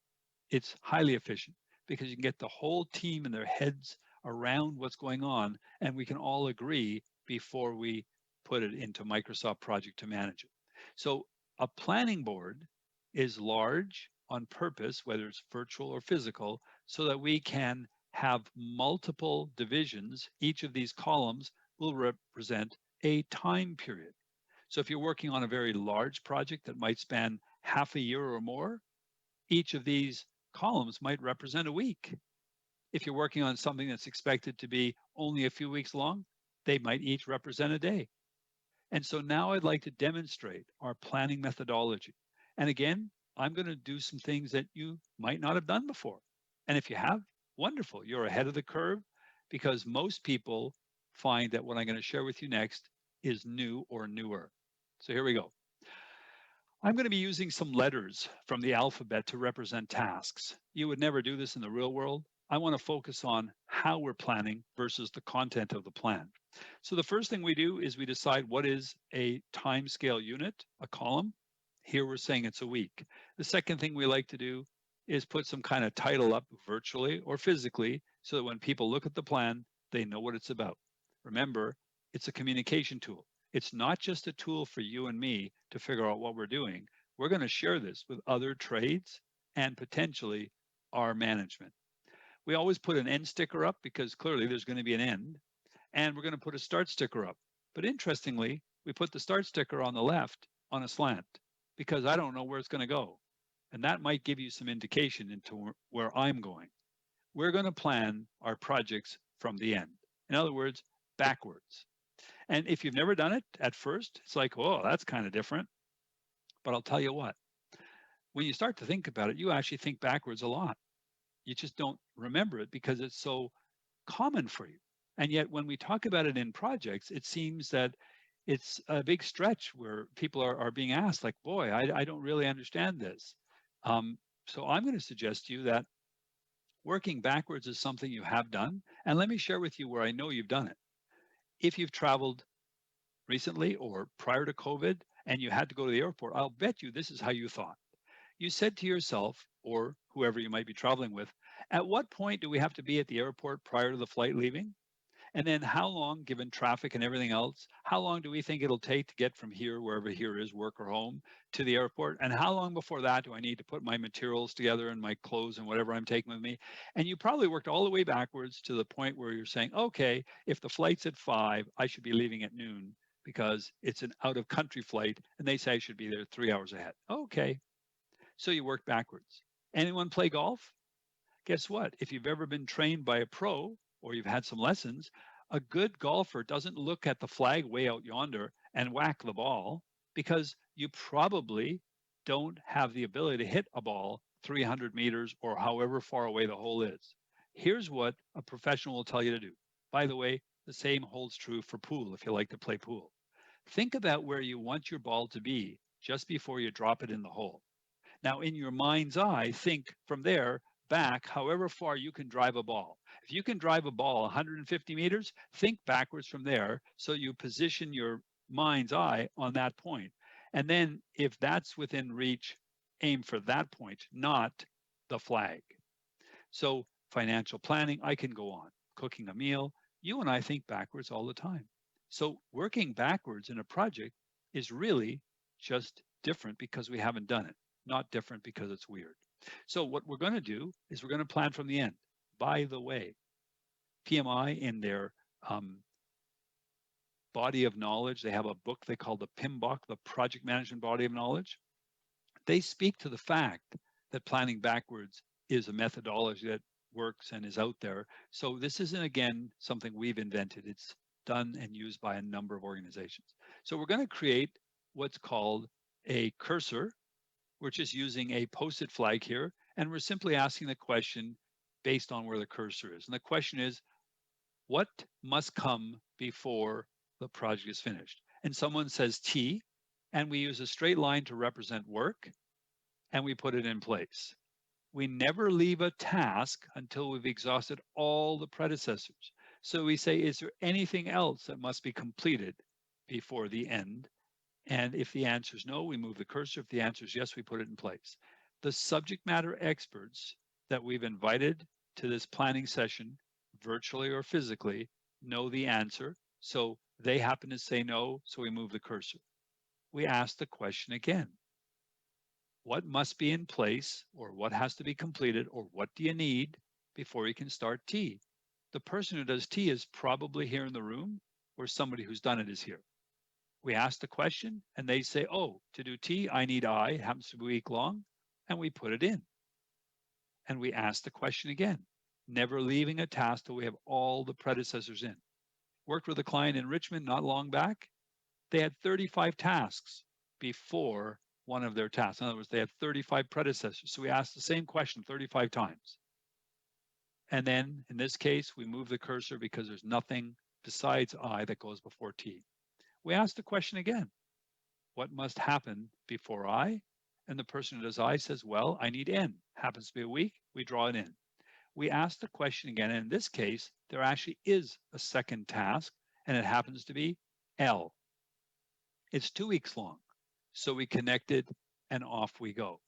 it's highly efficient because you can get the whole team and their heads around what's going on, and we can all agree before we put it into Microsoft Project to manage it. So a planning board is large on purpose, whether it's virtual or physical, so that we can have multiple divisions. Each of these columns will represent a time period. So if you're working on a very large project that might span half a year or more, each of these columns might represent a week. If you're working on something that's expected to be only a few weeks long, they might each represent a day. And so now I'd like to demonstrate our planning methodology. And again, I'm going to do some things that you might not have done before. And if you have, wonderful, you're ahead of the curve, because most people find that what I'm going to share with you next is new or newer. So here we go. I'm going to be using some letters from the alphabet to represent tasks. You would never do this in the real world. I want to focus on how we're planning versus the content of the plan. So the first thing we do is we decide what is a time scale unit, a column. Here we're saying it's a week. The second thing we like to do is put some kind of title up virtually or physically so that when people look at the plan, they know what it's about. Remember, it's a communication tool. It's not just a tool for you and me to figure out what we're doing. We're going to share this with other trades and potentially our management. We always put an end sticker up because clearly there's going to be an end. And we're going to put a start sticker up. But interestingly, we put the start sticker on the left on a slant because I don't know where it's going to go. And that might give you some indication into where I'm going. We're going to plan our projects from the end. In other words, backwards. And if you've never done it at first, it's like, oh, that's kind of different. But I'll tell you what, when you start to think about it, you actually think backwards a lot. You just don't remember it because it's so common for you. And yet when we talk about it in projects, it seems that it's a big stretch where people are being asked like, boy, I don't really understand this. So I'm going to suggest to you that working backwards is something you have done. And let me share with you where I know you've done it. If you've traveled recently or prior to COVID and you had to go to the airport, I'll bet you this is how you thought. You said to yourself, or whoever you might be traveling with, at what point do we have to be at the airport prior to the flight leaving? And then how long, given traffic and everything else, how long do we think it'll take to get from here, wherever here is, work or home, to the airport? And how long before that do I need to put my materials together and my clothes and whatever I'm taking with me? And you probably worked all the way backwards to the point where you're saying, okay, if the flight's at 5, I should be leaving at noon because it's an out of country flight and they say I should be there 3 hours ahead. Okay. So you work backwards. Anyone play golf? Guess what? If you've ever been trained by a pro or you've had some lessons, a good golfer doesn't look at the flag way out yonder and whack the ball because you probably don't have the ability to hit a ball 300 meters or however far away the hole is. Here's what a professional will tell you to do. By the way, the same holds true for pool if you like to play pool. Think about where you want your ball to be just before you drop it in the hole. Now, in your mind's eye, think from there back however far you can drive a ball. If you can drive a ball 150 meters, think backwards from there so you position your mind's eye on that point. And then if that's within reach, aim for that point, not the flag. So financial planning, I can go on. Cooking a meal, you and I think backwards all the time. So working backwards in a project is really just different because we haven't done it, not different because it's weird. So what we're going to do is we're going to plan from the end. By the way, PMI in their body of knowledge, they have a book they call the PMBOK, the Project Management Body of Knowledge. They speak to the fact that planning backwards is a methodology that works and is out there. So this isn't, again, something we've invented. It's done and used by a number of organizations. So we're going to create what's called a cursor. We're just using a post-it flag here, and we're simply asking the question based on where the cursor is. And the question is, what must come before the project is finished? And someone says T, and we use a straight line to represent work, and we put it in place. We never leave a task until we've exhausted all the predecessors. So we say, is there anything else that must be completed before the end? And if the answer is no, we move the cursor. If the answer is yes, we put it in place. The subject matter experts that we've invited to this planning session, virtually or physically, know the answer. So they happen to say no, so we move the cursor. We ask the question again. What must be in place, or what has to be completed, or what do you need before you can start T. The person who does T is probably here in the room, or somebody who's done it is here. We ask the question and they say, oh, to do T, I need I, it happens to be a week long, and we put it in. And we ask the question again, never leaving a task till we have all the predecessors in. Worked with a client in Richmond not long back. They had 35 tasks before one of their tasks. In other words, they had 35 predecessors. So we asked the same question 35 times. And then in this case, we move the cursor because there's nothing besides I that goes before T. We ask the question again, what must happen before I? And the person who does I says, well, I need N. Happens to be a week, we draw it in. We ask the question again, and in this case, there actually is a second task, and it happens to be L. It's 2 weeks long. So we connect it and off we go.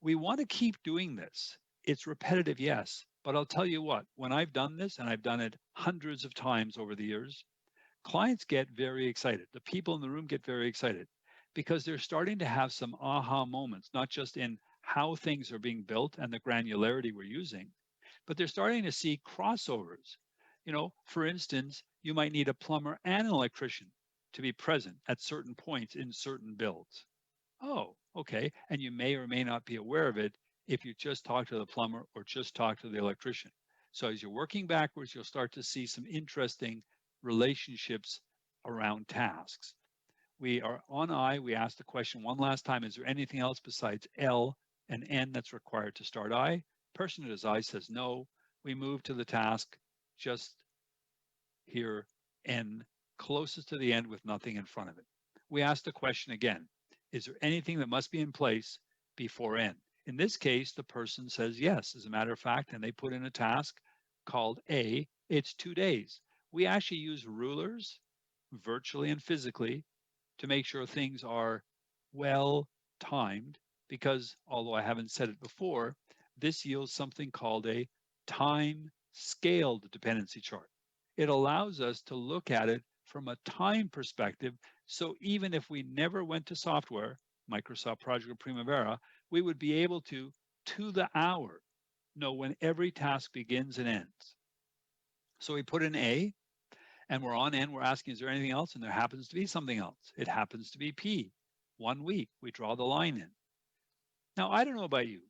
We want to keep doing this. It's repetitive, yes, but I'll tell you what, when I've done this, and I've done it hundreds of times over the years, clients get very excited. The people in the room get very excited because they're starting to have some aha moments, not just in how things are being built and the granularity we're using, but they're starting to see crossovers. You know, for instance, you might need a plumber and an electrician to be present at certain points in certain builds. Oh, okay. And you may or may not be aware of it if you just talk to the plumber or just talk to the electrician. So as you're working backwards, you'll start to see some interesting relationships around tasks. We are on I, we ask the question one last time, is there anything else besides L and N that's required to start I? Person who does I says no. We move to the task just here, N, closest to the end with nothing in front of it. We ask the question again, is there anything that must be in place before N? In this case, the person says yes, as a matter of fact, and they put in a task called A. It's 2 days. We actually use rulers, virtually and physically, to make sure things are well timed, because although I haven't said it before, this yields something called a time scaled dependency chart. It allows us to look at it from a time perspective. So even if we never went to software, Microsoft Project or Primavera, we would be able to the hour, know when every task begins and ends. So we put in A, and we're on N, we're asking, is there anything else? And there happens to be something else. It happens to be P, 1 week. We draw the line in. Now, I don't know about you.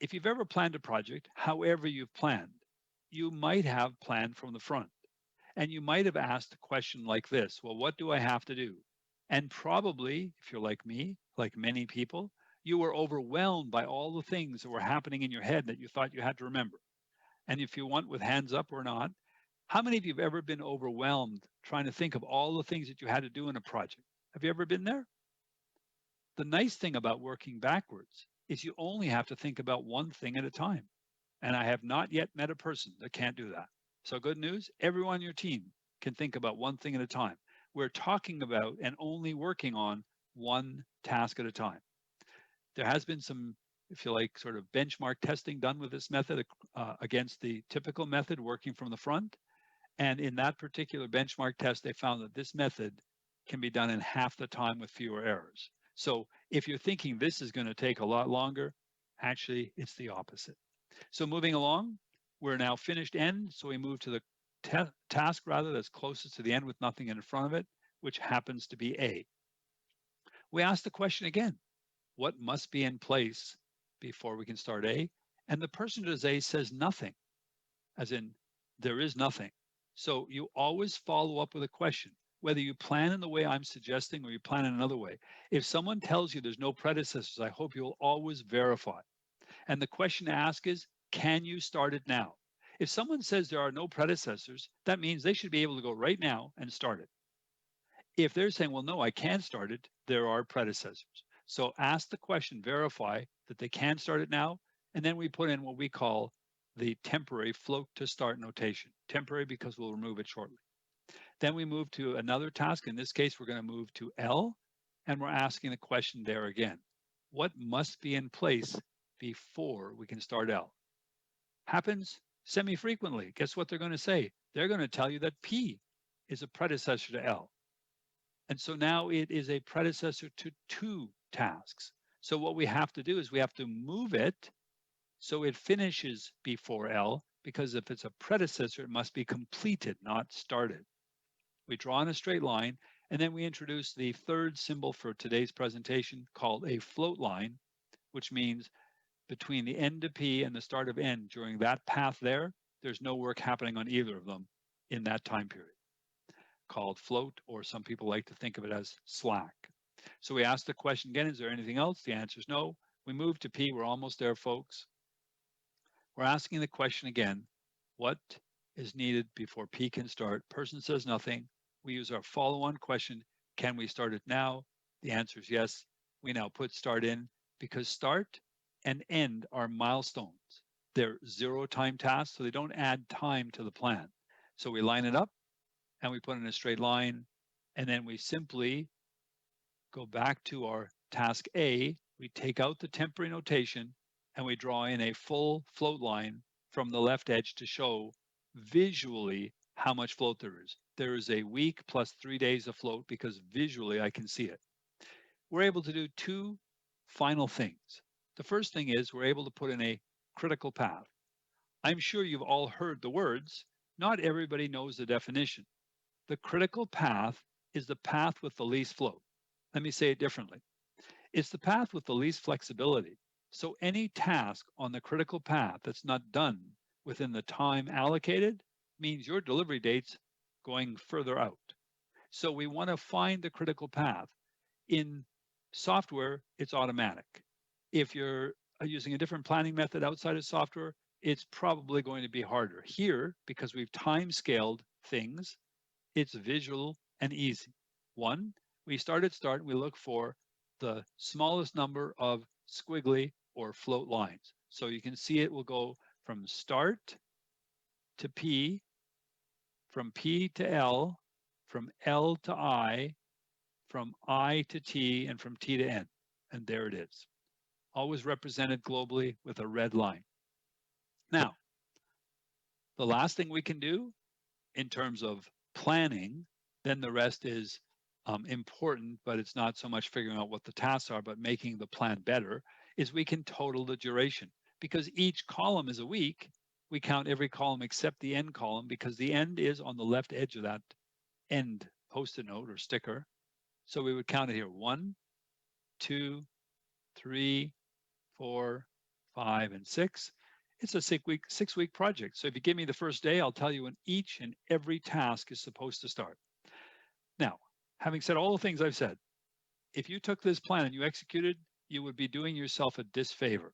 If you've ever planned a project, however you've planned, you might have planned from the front. And you might have asked a question like this, well, what do I have to do? And probably, if you're like me, like many people, you were overwhelmed by all the things that were happening in your head that you thought you had to remember. And if you want with hands up or not, how many of you have ever been overwhelmed trying to think of all the things that you had to do in a project? Have you ever been there? The nice thing about working backwards is you only have to think about one thing at a time. And I have not yet met a person that can't do that. So good news, everyone on your team can think about one thing at a time. We're talking about and only working on one task at a time. There has been some, if you like, sort of benchmark testing done with this method against the typical method working from the front. And in that particular benchmark test, they found that this method can be done in half the time with fewer errors. So if you're thinking this is going to take a lot longer, actually, it's the opposite. So moving along, we're now finished N. So we move to the task rather that's closest to the end with nothing in front of it, which happens to be A. We ask the question again, what must be in place before we can start A? And the person who does A says nothing, as in there is nothing. So you always follow up with a question, whether you plan in the way I'm suggesting or you plan in another way. If someone tells you there's no predecessors, I hope you'll always verify. And the question to ask is, can you start it now? If someone says there are no predecessors, that means they should be able to go right now and start it. If they're saying, well, no, I can't start it, there are predecessors. So ask the question, verify that they can start it now, and then we put in what we call the temporary float to start notation. Temporary because we'll remove it shortly. Then we move to another task. In this case, we're going to move to L, and we're asking the question there again. What must be in place before we can start L? Happens semi-frequently. Guess what they're going to say? They're going to tell you that P is a predecessor to L. And so now it is a predecessor to 2 tasks. So what we have to do is we have to move it So it finishes before L, because if it's a predecessor, it must be completed, not started. We draw on a straight line, and then we introduce the third symbol for today's presentation called a float line, which means between the end of P and the start of N during that path there's no work happening on either of them in that time period, called float, or some people like to think of it as slack. So we ask the question again, is there anything else? The answer is no. We move to P, we're almost there, folks. We're asking the question again, what is needed before P can start? Person says nothing. We use our follow-on question, can we start it now? The answer is yes. We now put start in, because start and end are milestones. They're zero-time tasks, so they don't add time to the plan. So we line it up, and we put in a straight line, and then we simply go back to our task A, we take out the temporary notation, and we draw in a full float line from the left edge to show visually how much float there is. There is a week plus 3 days of float, because visually I can see it. We're able to do two final things. The first thing is we're able to put in a critical path. I'm sure you've all heard the words. Not everybody knows the definition. The critical path is the path with the least float. Let me say it differently. It's the path with the least flexibility. So any task on the critical path that's not done within the time allocated means your delivery date's going further out. So we want to find the critical path. In software, it's automatic. If you're using a different planning method outside of software, it's probably going to be harder. Here, because we've time scaled things, it's visual and easy. One, we start at start, and we look for the smallest number of squiggly or float lines. So you can see it will go from start to P, from P to L, from L to I, from I to T, and from T to N. And there it is. Always represented globally with a red line. Now, the last thing we can do in terms of planning, then the rest is important, but it's not so much figuring out what the tasks are, but making the plan better, is we can total the duration. Because each column is a week, we count every column except the end column, because the end is on the left edge of that end post-it note or sticker. So we would count it here: 1, 2, 3, 4, 5, and 6. It's a 6-week project. So if you give me the first day, I'll tell you when each and every task is supposed to start. Now, having said all the things I've said, if you took this plan and you executed, you would be doing yourself a disfavor.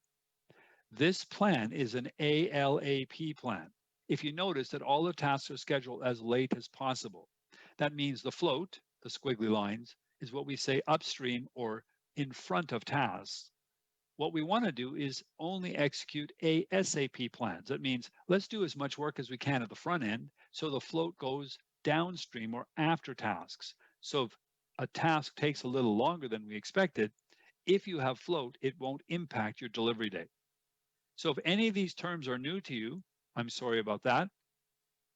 This plan is an ALAP plan. If you notice that all the tasks are scheduled as late as possible, that means the float, the squiggly lines, is what we say upstream or in front of tasks. What we want to do is only execute ASAP plans. That means let's do as much work as we can at the front end, so the float goes downstream or after tasks. So if a task takes a little longer than we expected, if you have float, it won't impact your delivery date. So if any of these terms are new to you, I'm sorry about that,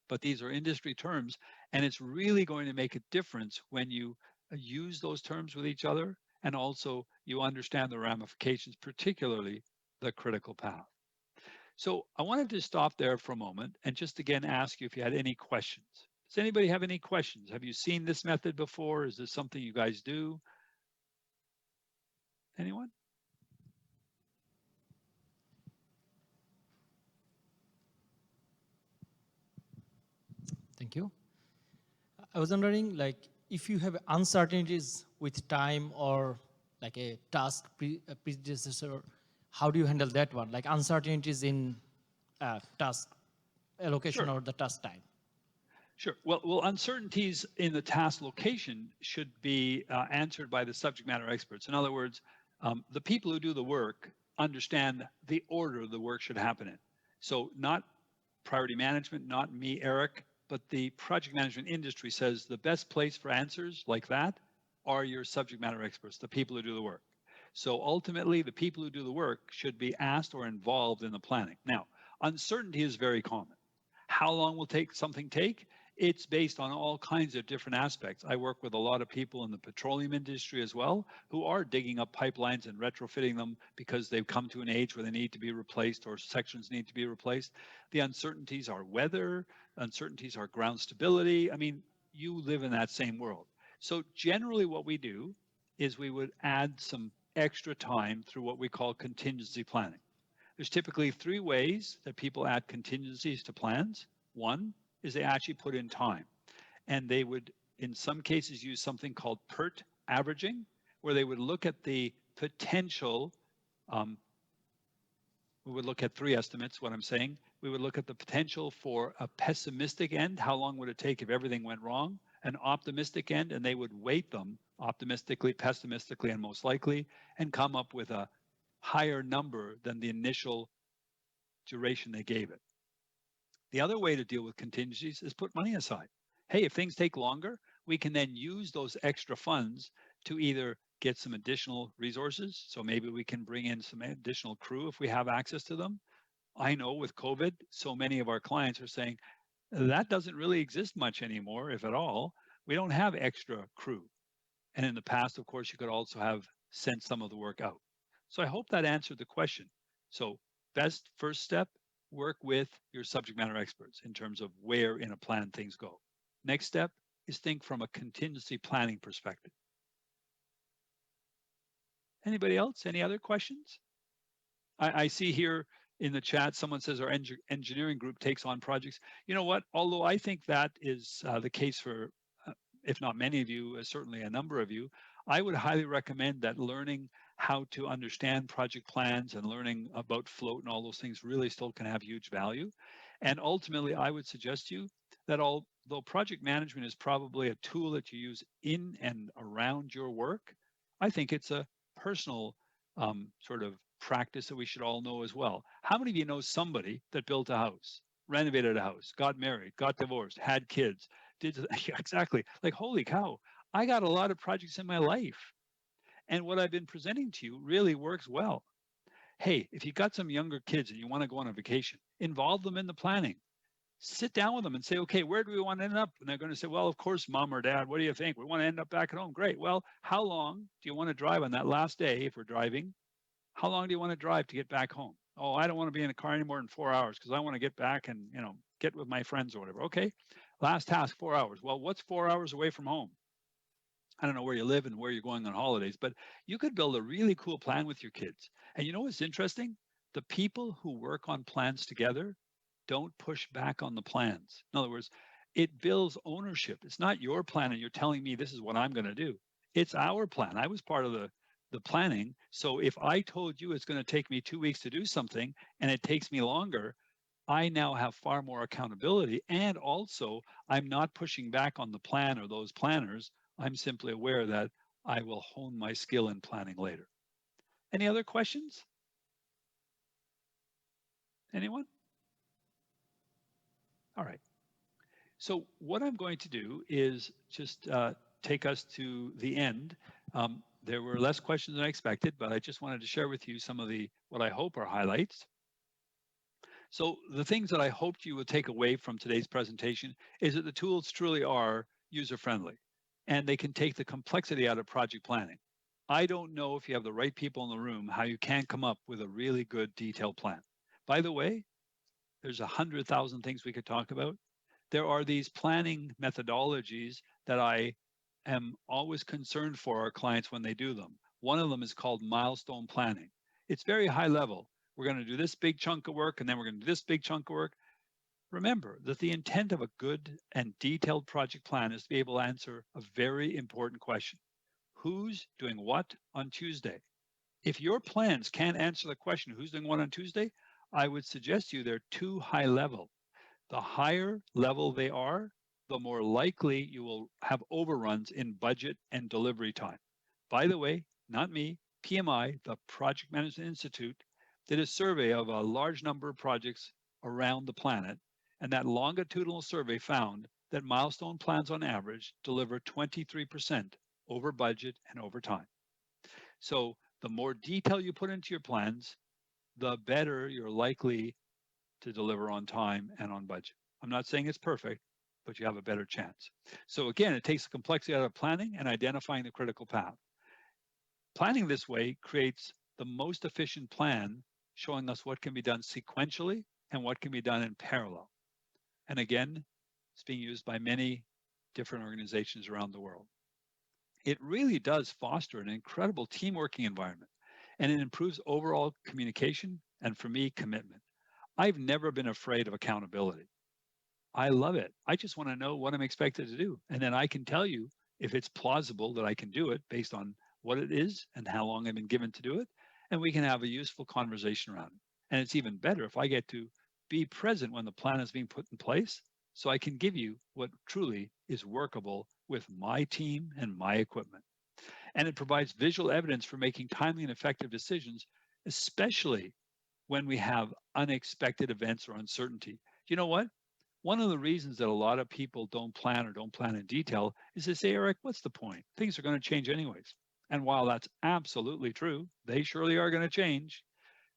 but these are industry terms, and it's really going to make a difference when you use those terms with each other, and also you understand the ramifications, particularly the critical path. So I wanted to stop there for a moment and just again ask you if you had any questions. Does anybody have any questions? Have you seen this method before? Is this something you guys do? Anyone? Thank you. I was wondering, like, if you have uncertainties with time or like a task predecessor, how do you handle that one? Like uncertainties in task allocation Sure. or the task time? Sure. Well, uncertainties in the task location should be answered by the subject matter experts. In other words, the people who do the work understand the order the work should happen in. So not priority management, not me, Eric, but the project management industry says the best place for answers like that are your subject matter experts, the people who do the work. So ultimately, the people who do the work should be asked or involved in the planning. Now, uncertainty is very common. How long will something take? It's based on all kinds of different aspects. I work with a lot of people in the petroleum industry as well who are digging up pipelines and retrofitting them because they've come to an age where they need to be replaced or sections need to be replaced. The uncertainties are weather, uncertainties are ground stability. I mean, you live in that same world. So generally what we do is we would add some extra time through what we call contingency planning. There's typically 3 ways that people add contingencies to plans. One is they actually put in time. And they would, in some cases, use something called PERT averaging, where they would look at the potential. We would look at 3 estimates, what I'm saying. We would look at the potential for a pessimistic end. How long would it take if everything went wrong? An optimistic end, and they would weight them optimistically, pessimistically, and most likely, and come up with a higher number than the initial duration they gave it. The other way to deal with contingencies is put money aside. Hey, if things take longer, we can then use those extra funds to either get some additional resources. So maybe we can bring in some additional crew if we have access to them. I know with COVID, so many of our clients are saying that doesn't really exist much anymore, if at all. We don't have extra crew. And in the past, of course, you could also have sent some of the work out. So I hope that answered the question. So best first step, work with your subject matter experts in terms of where in a plan things go. Next step is think from a contingency planning perspective. Anybody else? Any other questions? I see here in the chat, someone says our engineering group takes on projects. You know what? Although I think that is the case for, if not many of you, certainly a number of you, I would highly recommend that learning how to understand project plans and learning about float and all those things really still can have huge value. And ultimately, I would suggest to you that although project management is probably a tool that you use in and around your work, I think it's a personal sort of practice that we should all know as well. How many of you know somebody that built a house, renovated a house, got married, got divorced, had kids, did exactly like, holy cow, I got a lot of projects in my life. And what I've been presenting to you really works well. Hey, if you've got some younger kids and you want to go on a vacation, involve them in the planning. Sit down with them and say, okay, where do we want to end up? And they're going to say, well, of course, mom or dad, what do you think? We want to end up back at home. Great. Well, how long do you want to drive on that last day if we're driving? How long do you want to drive to get back home? Oh, I don't want to be in a car any more than 4 hours because I want to get back and, get with my friends or whatever. Okay. Last task, 4 hours. Well, what's 4 hours away from home? I don't know where you live and where you're going on holidays, but you could build a really cool plan with your kids. And you know what's interesting? The people who work on plans together don't push back on the plans. In other words, it builds ownership. It's not your plan and you're telling me this is what I'm going to do. It's our plan. I was part of the planning. So if I told you it's going to take me 2 weeks to do something and it takes me longer, I now have far more accountability. And also, I'm not pushing back on the plan or those planners. I'm simply aware that I will hone my skill in planning later. Any other questions? Anyone? All right. So what I'm going to do is just take us to the end. There were less questions than I expected, but I just wanted to share with you some of what I hope are highlights. So the things that I hoped you would take away from today's presentation is that the tools truly are user-friendly and they can take the complexity out of project planning. I don't know if you have the right people in the room, how you can come up with a really good detailed plan. By the way, there's 100,000 things we could talk about. There are these planning methodologies that I am always concerned for our clients when they do them. One of them is called milestone planning. It's very high level. We're going to do this big chunk of work, and then we're going to do this big chunk of work. Remember that the intent of a good and detailed project plan is to be able to answer a very important question. Who's doing what on Tuesday? If your plans can't answer the question, who's doing what on Tuesday, I would suggest to you they're too high level. The higher level they are, the more likely you will have overruns in budget and delivery time. By the way, not me, PMI, the Project Management Institute, did a survey of a large number of projects around the planet, and that longitudinal survey found that milestone plans on average deliver 23% over budget and over time. So the more detail you put into your plans, the better you're likely to deliver on time and on budget. I'm not saying it's perfect, but you have a better chance. So again, it takes the complexity out of planning and identifying the critical path. Planning this way creates the most efficient plan, showing us what can be done sequentially and what can be done in parallel. And again, it's being used by many different organizations around the world. It really does foster an incredible team working environment, and it improves overall communication and, for me, commitment. I've never been afraid of accountability. I love it. I just want to know what I'm expected to do. And then I can tell you if it's plausible that I can do it based on what it is and how long I've been given to do it. And we can have a useful conversation around it. And it's even better if I get to be present when the plan is being put in place, so I can give you what truly is workable with my team and my equipment. And it provides visual evidence for making timely and effective decisions, especially when we have unexpected events or uncertainty. You know what? One of the reasons that a lot of people don't plan or don't plan in detail is they say, Eric, what's the point? Things are going to change anyways. And while that's absolutely true, they surely are going to change.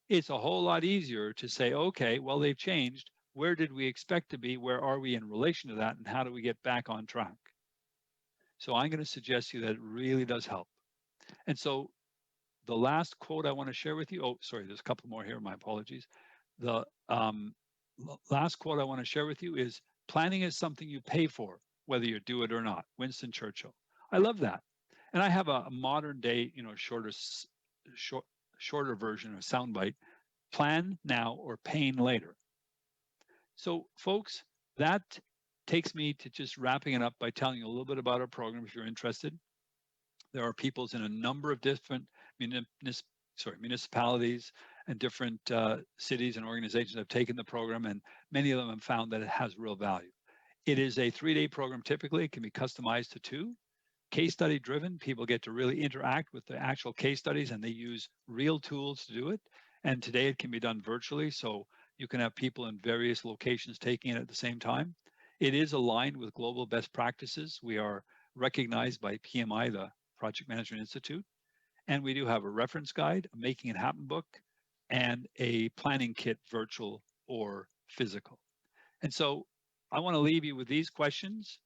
It's a whole lot easier to say, okay, well, they've changed. Where did we expect to be? Where are we in relation to that? And how do we get back on track? So I'm going to suggest to you that it really does help. And so the last quote I want to share with you, oh, sorry, there's a couple more here, my apologies. The last quote I want to share with you is, planning is something you pay for, whether you do it or not. Winston Churchill. I love that. And I have a modern day, shorter version of soundbite: plan now or pain later. So folks, that takes me to just wrapping it up by telling you a little bit about our program if you're interested. There are peoples in a number of different municipalities and different cities and organizations that have taken the program, and many of them have found that it has real value. It is a 3-day program typically. It can be customized to 2. Case study driven. People get to really interact with the actual case studies, and they use real tools to do it. And today it can be done virtually, so you can have people in various locations taking it at the same time. It is aligned with global best practices. We are recognized by PMI, the Project Management Institute. And we do have a reference guide, a Making It Happen book, and a planning kit, virtual or physical. And so I want to leave you with these questions.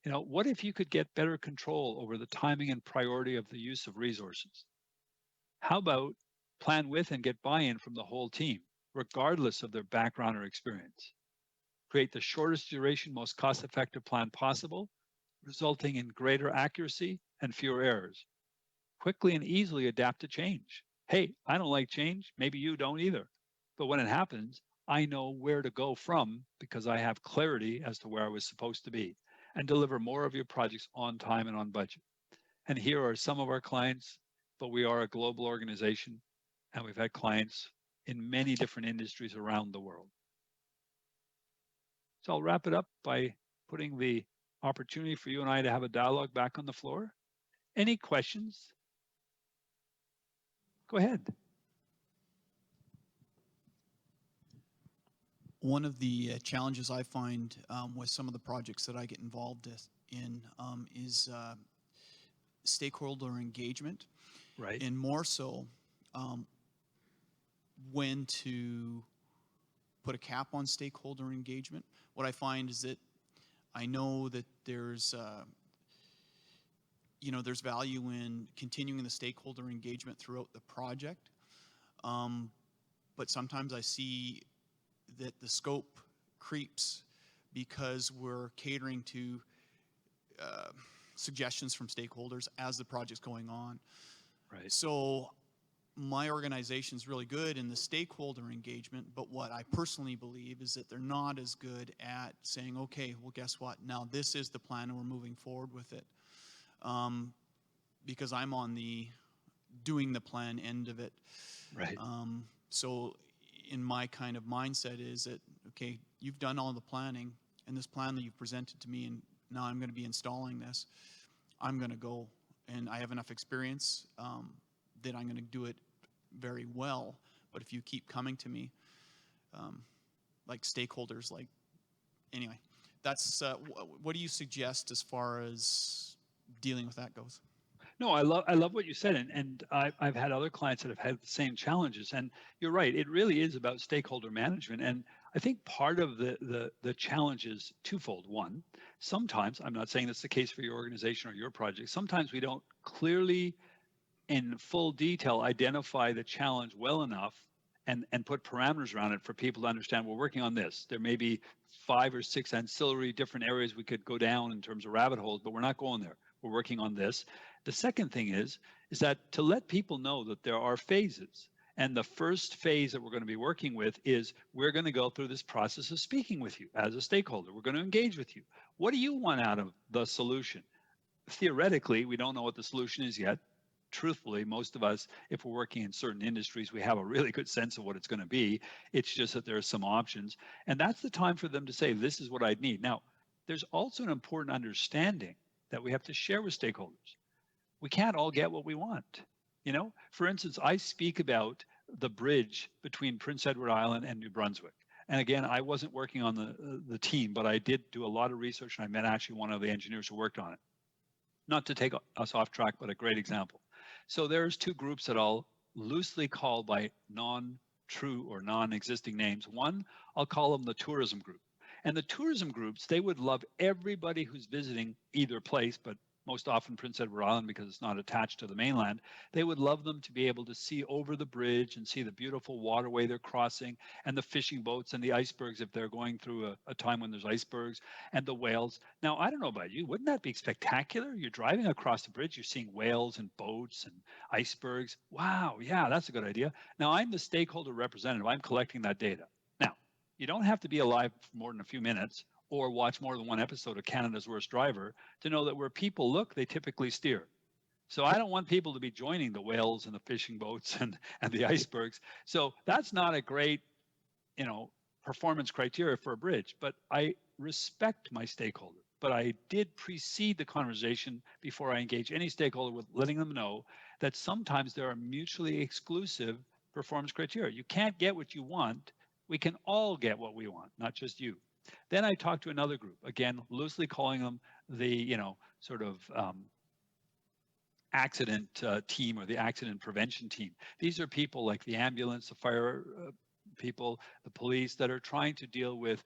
What if you could get better control over the timing and priority of the use of resources? How about plan with and get buy-in from the whole team, regardless of their background or experience? Create the shortest duration, most cost-effective plan possible, resulting in greater accuracy and fewer errors. Quickly and easily adapt to change. Hey, I don't like change. Maybe you don't either. But when it happens, I know where to go from because I have clarity as to where I was supposed to be, and deliver more of your projects on time and on budget. And here are some of our clients, but we are a global organization, and we've had clients in many different industries around the world. So I'll wrap it up by putting the opportunity for you and I to have a dialogue back on the floor. Any questions? Go ahead. One of the challenges I find with some of the projects that I get involved in is stakeholder engagement. Right. And more so when to put a cap on stakeholder engagement. What I find is that I know that there's there's value in continuing the stakeholder engagement throughout the project, but sometimes I see that the scope creeps because we're catering to suggestions from stakeholders as the project's going on. Right. So my organization's really good in the stakeholder engagement, but what I personally believe is that they're not as good at saying, okay, well, guess what? Now this is the plan and we're moving forward with it. Because I'm on the doing the plan end of it. Right. So in my kind of mindset is that, okay, you've done all the planning, and this plan that you've presented to me, and now I'm going to be installing this, I'm going to go, and I have enough experience that I'm going to do it very well. But if you keep coming to me, like stakeholders, anyway, that's, what do you suggest as far as dealing with that goes? No, I love what you said, and I've had other clients that have had the same challenges. And you're right, it really is about stakeholder management. And I think part of the challenge is twofold. One, sometimes, I'm not saying that's the case for your organization or your project, sometimes we don't clearly in full detail identify the challenge well enough and put parameters around it for people to understand we're working on this. There may be 5 or 6 ancillary different areas we could go down in terms of rabbit holes, but we're not going there. We're working on this. The second thing is that to let people know that there are phases. And the first phase that we're going to be working with is we're going to go through this process of speaking with you as a stakeholder. We're going to engage with you. What do you want out of the solution? Theoretically, we don't know what the solution is yet. Truthfully, most of us, if we're working in certain industries, we have a really good sense of what it's going to be. It's just that there are some options. And that's the time for them to say, this is what I'd need. Now, there's also an important understanding that we have to share with stakeholders. We can't all get what we want. You know, for instance, I speak about the bridge between Prince Edward Island and New Brunswick. And again, I wasn't working on the team, but I did do a lot of research, and I met actually one of the engineers who worked on it. Not to take us off track, but a great example. So there's 2 groups that I'll loosely call by non-true or non-existing names. One, I'll call them the tourism group. And the tourism groups, they would love everybody who's visiting either place, but most often Prince Edward Island because it's not attached to the mainland. They would love them to be able to see over the bridge and see the beautiful waterway they're crossing and the fishing boats and the icebergs if they're going through a time when there's icebergs and the whales. Now, I don't know about you, wouldn't that be spectacular? You're driving across the bridge, you're seeing whales and boats and icebergs. Wow, yeah, that's a good idea. Now, I'm the stakeholder representative. I'm collecting that data. Now, you don't have to be alive for more than a few minutes or watch more than one episode of Canada's Worst Driver to know that where people look, they typically steer. So I don't want people to be joining the whales and the fishing boats and the icebergs. So that's not a great, performance criteria for a bridge, but I respect my stakeholder. But I did precede the conversation before I engage any stakeholder with letting them know that sometimes there are mutually exclusive performance criteria. You can't get what you want. We can all get what we want, not just you. Then I talked to another group, again, loosely calling them the, accident team or the accident prevention team. These are people like the ambulance, the fire people, the police that are trying to deal with,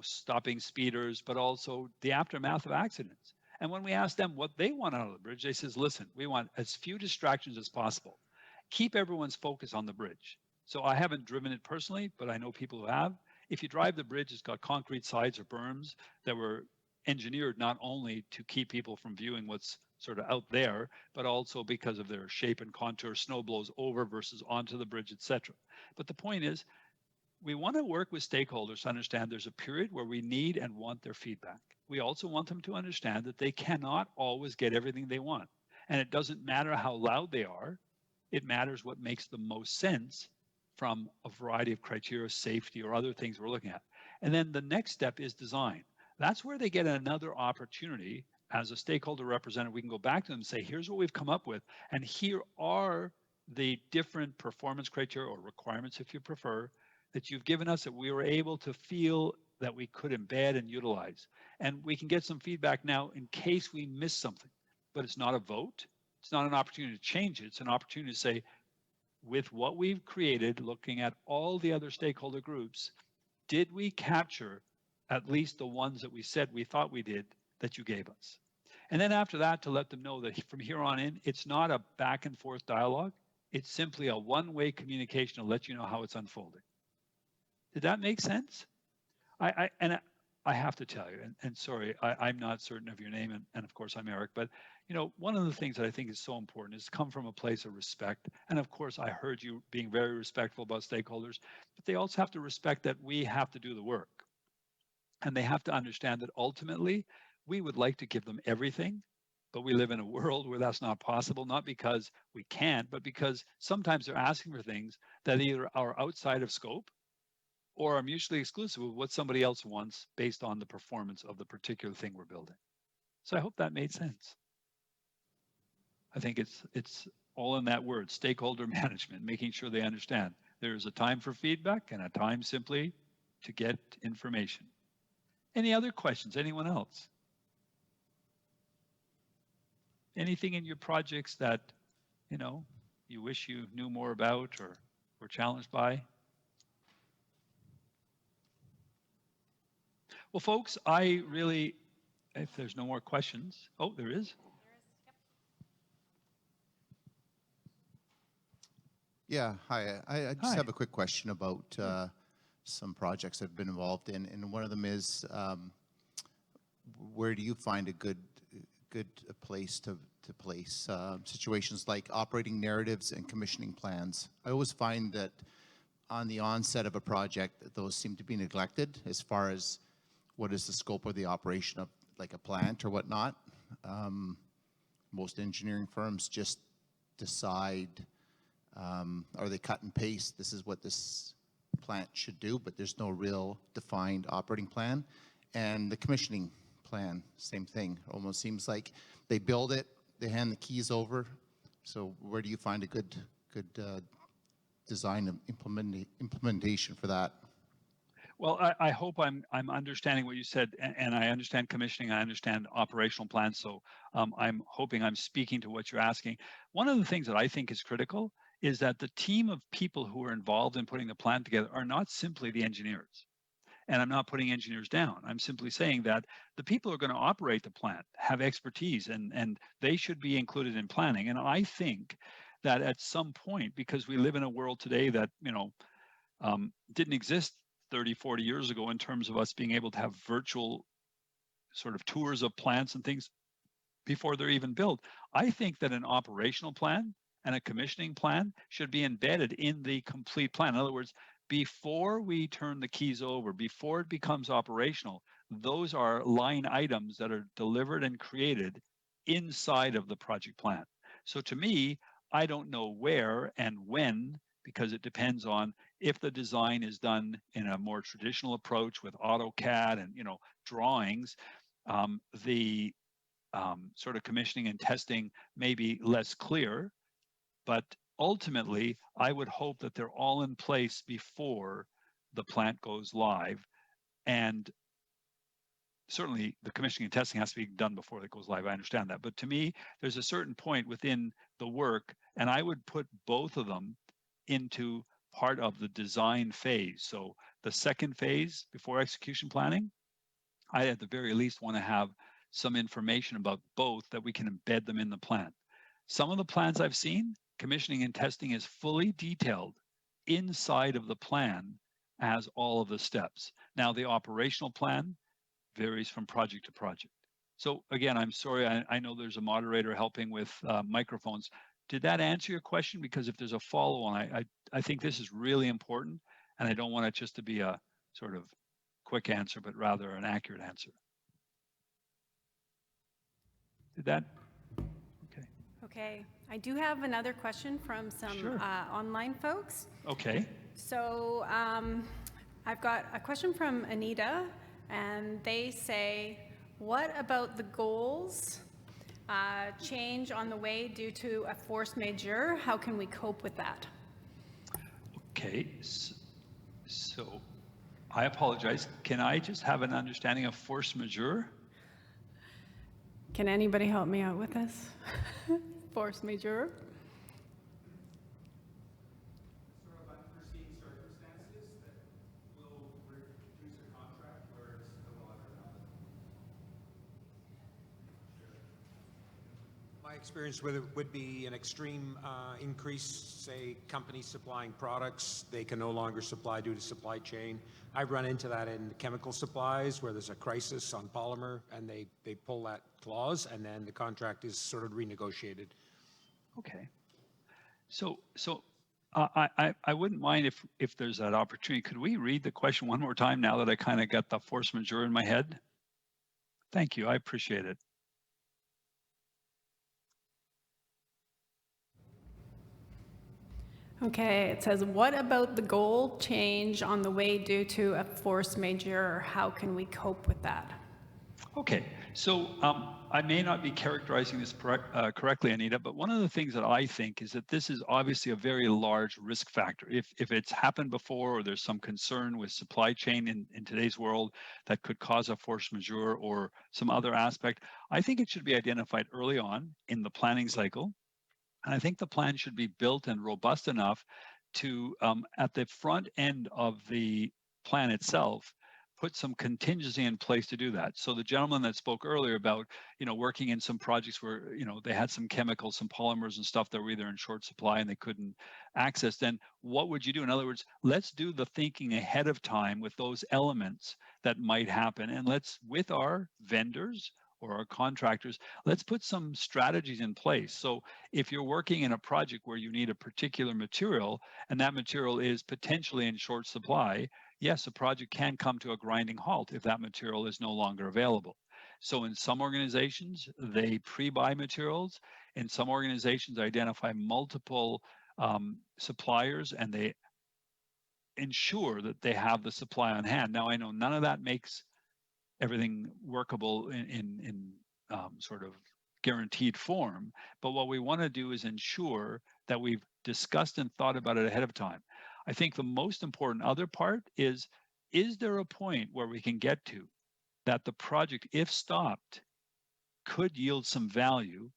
stopping speeders, but also the aftermath of accidents. And when we ask them what they want out of the bridge, they says, listen, we want as few distractions as possible. Keep everyone's focus on the bridge. So I haven't driven it personally, but I know people who have. If you drive the bridge, it's got concrete sides or berms that were engineered not only to keep people from viewing what's sort of out there, but also because of their shape and contour, snow blows over versus onto the bridge, etc. But the point is, we want to work with stakeholders to understand there's a period where we need and want their feedback. We also want them to understand that they cannot always get everything they want. And it doesn't matter how loud they are, it matters what makes the most sense from a variety of criteria, safety, or other things we're looking at. And then the next step is design. That's where they get another opportunity. As a stakeholder representative, we can go back to them and say, here's what we've come up with, and here are the different performance criteria or requirements, if you prefer, that you've given us that we were able to feel that we could embed and utilize. And we can get some feedback now in case we miss something. But it's not a vote. It's not an opportunity to change it. It's an opportunity to say, with what we've created, looking at all the other stakeholder groups, did we capture at least the ones that we said we thought we did that you gave us? And then after that, to let them know that from here on in, it's not a back and forth dialogue. It's simply a one-way communication to let you know how it's unfolding. Did that make sense? I have to tell you, and sorry, I'm not certain of your name, and of course I'm Eric, but one of the things that I think is so important is come from a place of respect. And of course, I heard you being very respectful about stakeholders, but they also have to respect that we have to do the work. And they have to understand that ultimately, we would like to give them everything, but we live in a world where that's not possible, not because we can't, but because sometimes they're asking for things that either are outside of scope or are mutually exclusive with what somebody else wants based on the performance of the particular thing we're building. So I hope that made sense. I think it's all in that word, stakeholder management, making sure they understand there's a time for feedback and a time simply to get information. Any other questions? Anyone else? Anything in your projects that, you wish you knew more about or were challenged by? Well, folks, I really, if there's no more questions, oh, there is. Yeah, hi. I just Hi. have a quick question about some projects I've been involved in, and one of them is where do you find a good place to place situations like operating narratives and commissioning plans? I always find that on the onset of a project, those seem to be neglected as far as what is the scope of the operation of like a plant or whatnot. Most engineering firms just decide, or they cut and paste, this is what this plant should do, but there's no real defined operating plan. And the commissioning plan, same thing. Almost seems like they build it, they hand the keys over. So where do you find a good design and implementation for that? Well, I hope I'm understanding what you said, and I understand commissioning, I understand operational plans, so I'm hoping I'm speaking to what you're asking. One of the things that I think is critical is that the team of people who are involved in putting the plan together are not simply the engineers. And I'm not putting engineers down. I'm simply saying that the people who are going to operate the plant have expertise, and they should be included in planning. And I think that at some point, because we live in a world today that, didn't exist 30, 40 years ago in terms of us being able to have virtual sort of tours of plants and things before they're even built. I think that an operational plan and a commissioning plan should be embedded in the complete plan. In other words, before we turn the keys over, before it becomes operational, those are line items that are delivered and created inside of the project plan. So to me, I don't know where and when, because it depends on if the design is done in a more traditional approach with AutoCAD and drawings, the sort of commissioning and testing may be less clear, but ultimately I would hope that they're all in place before the plant goes live. And certainly the commissioning and testing has to be done before it goes live. I understand that. But to me, there's a certain point within the work, and I would put both of them into part of the design phase. So the second phase before execution planning, I at the very least want to have some information about both that we can embed them in the plan. Some of the plans I've seen, commissioning and testing is fully detailed inside of the plan as all of the steps. Now the operational plan varies from project to project. So again, I'm sorry, I know there's a moderator helping with microphones. Did that answer your question? Because if there's a follow-on, I think this is really important, and I don't want it just to be a sort of quick answer, but rather an accurate answer. Did that? Okay. Okay, I do have another question from some Sure. online folks. Okay. So I've got a question from Anita, and they say, what about the goals change on the way due to a force majeure? How can we cope with that? Okay, so I apologize. Can I just have an understanding of force majeure? Can anybody help me out with this? Force majeure? Sort of unforeseen circumstances that will reduce a contract where it's no longer valid. My experience with it would be an extreme increase, say companies supplying products, they can no longer supply due to supply chain. I've run into that in chemical supplies where there's a crisis on polymer and they pull that clause and then the contract is sort of renegotiated. Okay. So I wouldn't mind if there's that opportunity. Could we read the question one more time now that I kind of got the force majeure in my head? Thank you. I appreciate it. Okay, it says, what about the goal change on the way due to a force majeure? How can we cope with that? Okay, so I may not be characterizing this correctly, Anita, but one of the things that I think is that this is obviously a very large risk factor. If it's happened before or there's some concern with supply chain in today's world that could cause a force majeure or some other aspect, I think it should be identified early on in the planning cycle. And I think the plan should be built and robust enough to, at the front end of the plan itself, put some contingency in place to do that. So the gentleman that spoke earlier about, working in some projects where, they had some chemicals, some polymers and stuff that were either in short supply and they couldn't access, then what would you do? In other words, let's do the thinking ahead of time with those elements that might happen. And let's, with our vendors or our contractors, let's put some strategies in place. So if you're working in a project where you need a particular material and that material is potentially in short supply, yes, a project can come to a grinding halt if that material is no longer available. So in some organizations, they pre-buy materials. In some organizations, identify multiple suppliers and they ensure that they have the supply on hand. Now, I know none of that makes everything workable in sort of guaranteed form, but what we want to do is ensure that we've discussed and thought about it ahead of time. I think the most important other part is there a point where we can get to that the project, if stopped, could yield some value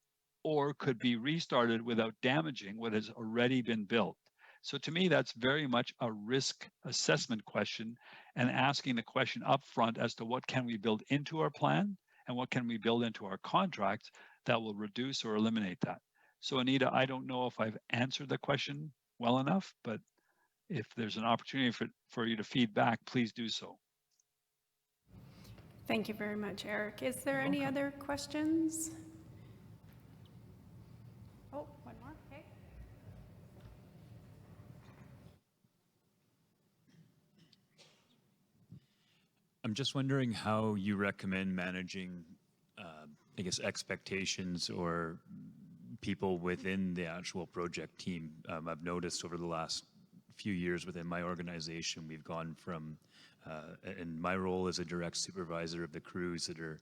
or could be restarted without damaging what has already been built? So to me, that's very much a risk assessment question and asking the question up front as to what can we build into our plan and what can we build into our contracts that will reduce or eliminate that. So Anita, I don't know if I've answered the question well enough, but if there's an opportunity for you to feed back, please do so. Thank you very much, Eric. Is there any other questions? Oh, one more, okay. I'm just wondering how you recommend managing, I guess, expectations or people within the actual project team. I've noticed over the last few years within my organization, we've gone from, and my role as a direct supervisor of the crews that are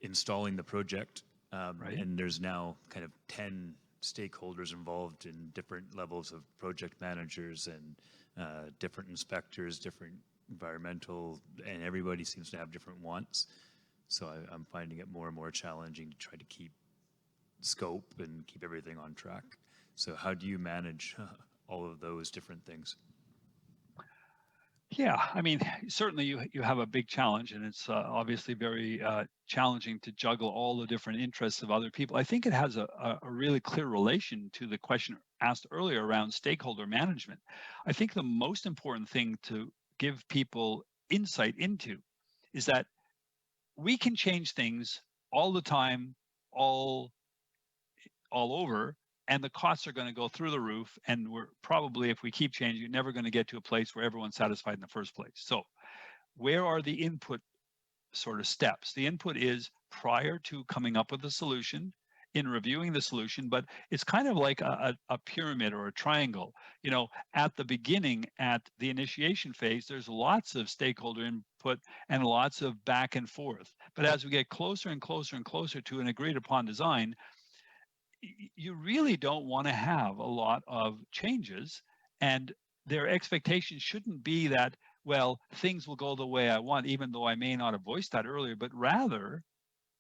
installing the project, Right. and there's now kind of 10 stakeholders involved in different levels of project managers and different inspectors, different environmental, and everybody seems to have different wants. So I'm finding it more and more challenging to try to keep scope and keep everything on track. So how do you manage all of those different things? Yeah, I mean, certainly you have a big challenge, and it's obviously very challenging to juggle all the different interests of other people. I think it has a really clear relation to the question asked earlier around stakeholder management. I think the most important thing to give people insight into is that we can change things all the time, all over, and the costs are going to go through the roof, and we're probably, if we keep changing, never going to get to a place where everyone's satisfied in the first place. So where are the input sort of steps? The input is prior to coming up with a solution, in reviewing the solution, but it's kind of like a pyramid or a triangle. At the beginning, at the initiation phase, there's lots of stakeholder input and lots of back and forth. But as we get closer and closer and closer to an agreed upon design, you really don't want to have a lot of changes, and their expectation shouldn't be that, well, things will go the way I want, even though I may not have voiced that earlier, but rather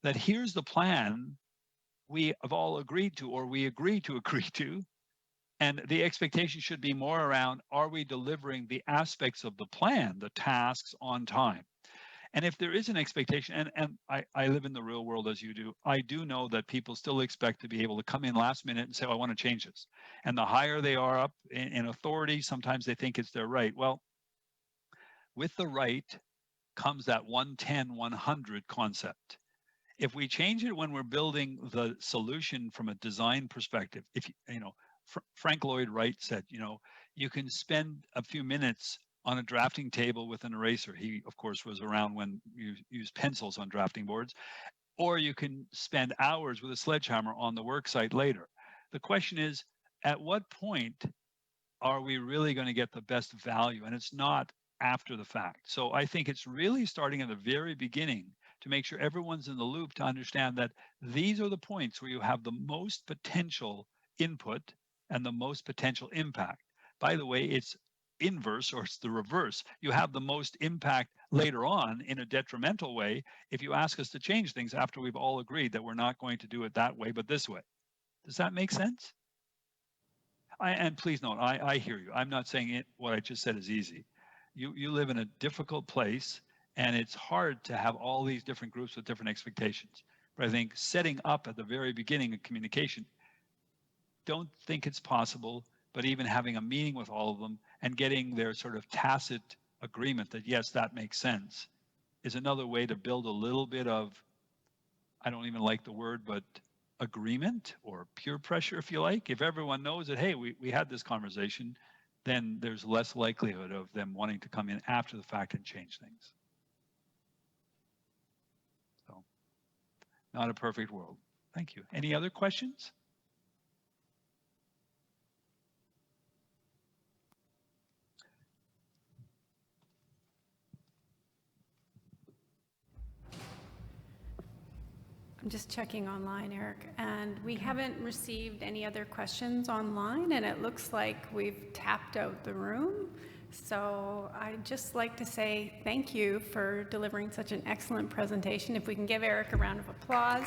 that here's the plan we have all agreed to, or we agree to, and the expectation should be more around, are we delivering the aspects of the plan, the tasks, on time? And if there is an expectation, and I live in the real world as you do, I do know that people still expect to be able to come in last minute and say, oh, I want to change this. And the higher they are up in authority, sometimes they think it's their right. Well, with the right comes that 110, 100 concept. If we change it when we're building the solution from a design perspective, if Frank Lloyd Wright said, you can spend a few minutes on a drafting table with an eraser. He, of course, was around when you used pencils on drafting boards, or you can spend hours with a sledgehammer on the work site later. The question is, at what point are we really going to get the best value? And it's not after the fact. So I think it's really starting at the very beginning to make sure everyone's in the loop to understand that these are the points where you have the most potential input and the most potential impact. By the way, it's inverse, or it's the reverse. You have the most impact later on in a detrimental way if you ask us to change things after we've all agreed that we're not going to do it that way, but this way. Does that make sense? And please note, I hear you. I'm not saying what I just said is easy. You live in a difficult place, And it's hard to have all these different groups with different expectations. But I think setting up at the very beginning of communication, don't think it's possible, but even having a meeting with all of them and getting their sort of tacit agreement that, yes, that makes sense, is another way to build a little bit of, I don't even like the word, but agreement or peer pressure, if you like. If everyone knows that, hey, we had this conversation, then there's less likelihood of them wanting to come in after the fact and change things. So, not a perfect world. Thank you. Any other questions? I'm just checking online, Eric, and we haven't received any other questions online, and it looks like we've tapped out the room. So I'd just like to say thank you for delivering such an excellent presentation. If we can give Eric a round of applause.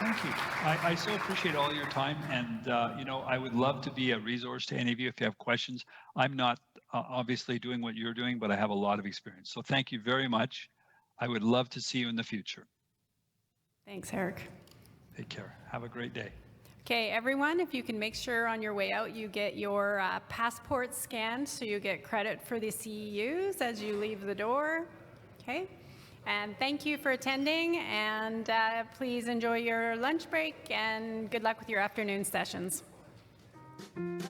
Thank you. I so appreciate all your time, and you know, I would love to be a resource to any of you if you have questions. I'm not obviously doing what you're doing, but I have a lot of experience. So thank you very much. I would love to see you in the future. Thanks, Eric. Take care. Have a great day. Okay, everyone, if you can make sure on your way out you get your passport scanned so you get credit for the CEUs as you leave the door. Okay, and thank you for attending, and please enjoy your lunch break and good luck with your afternoon sessions.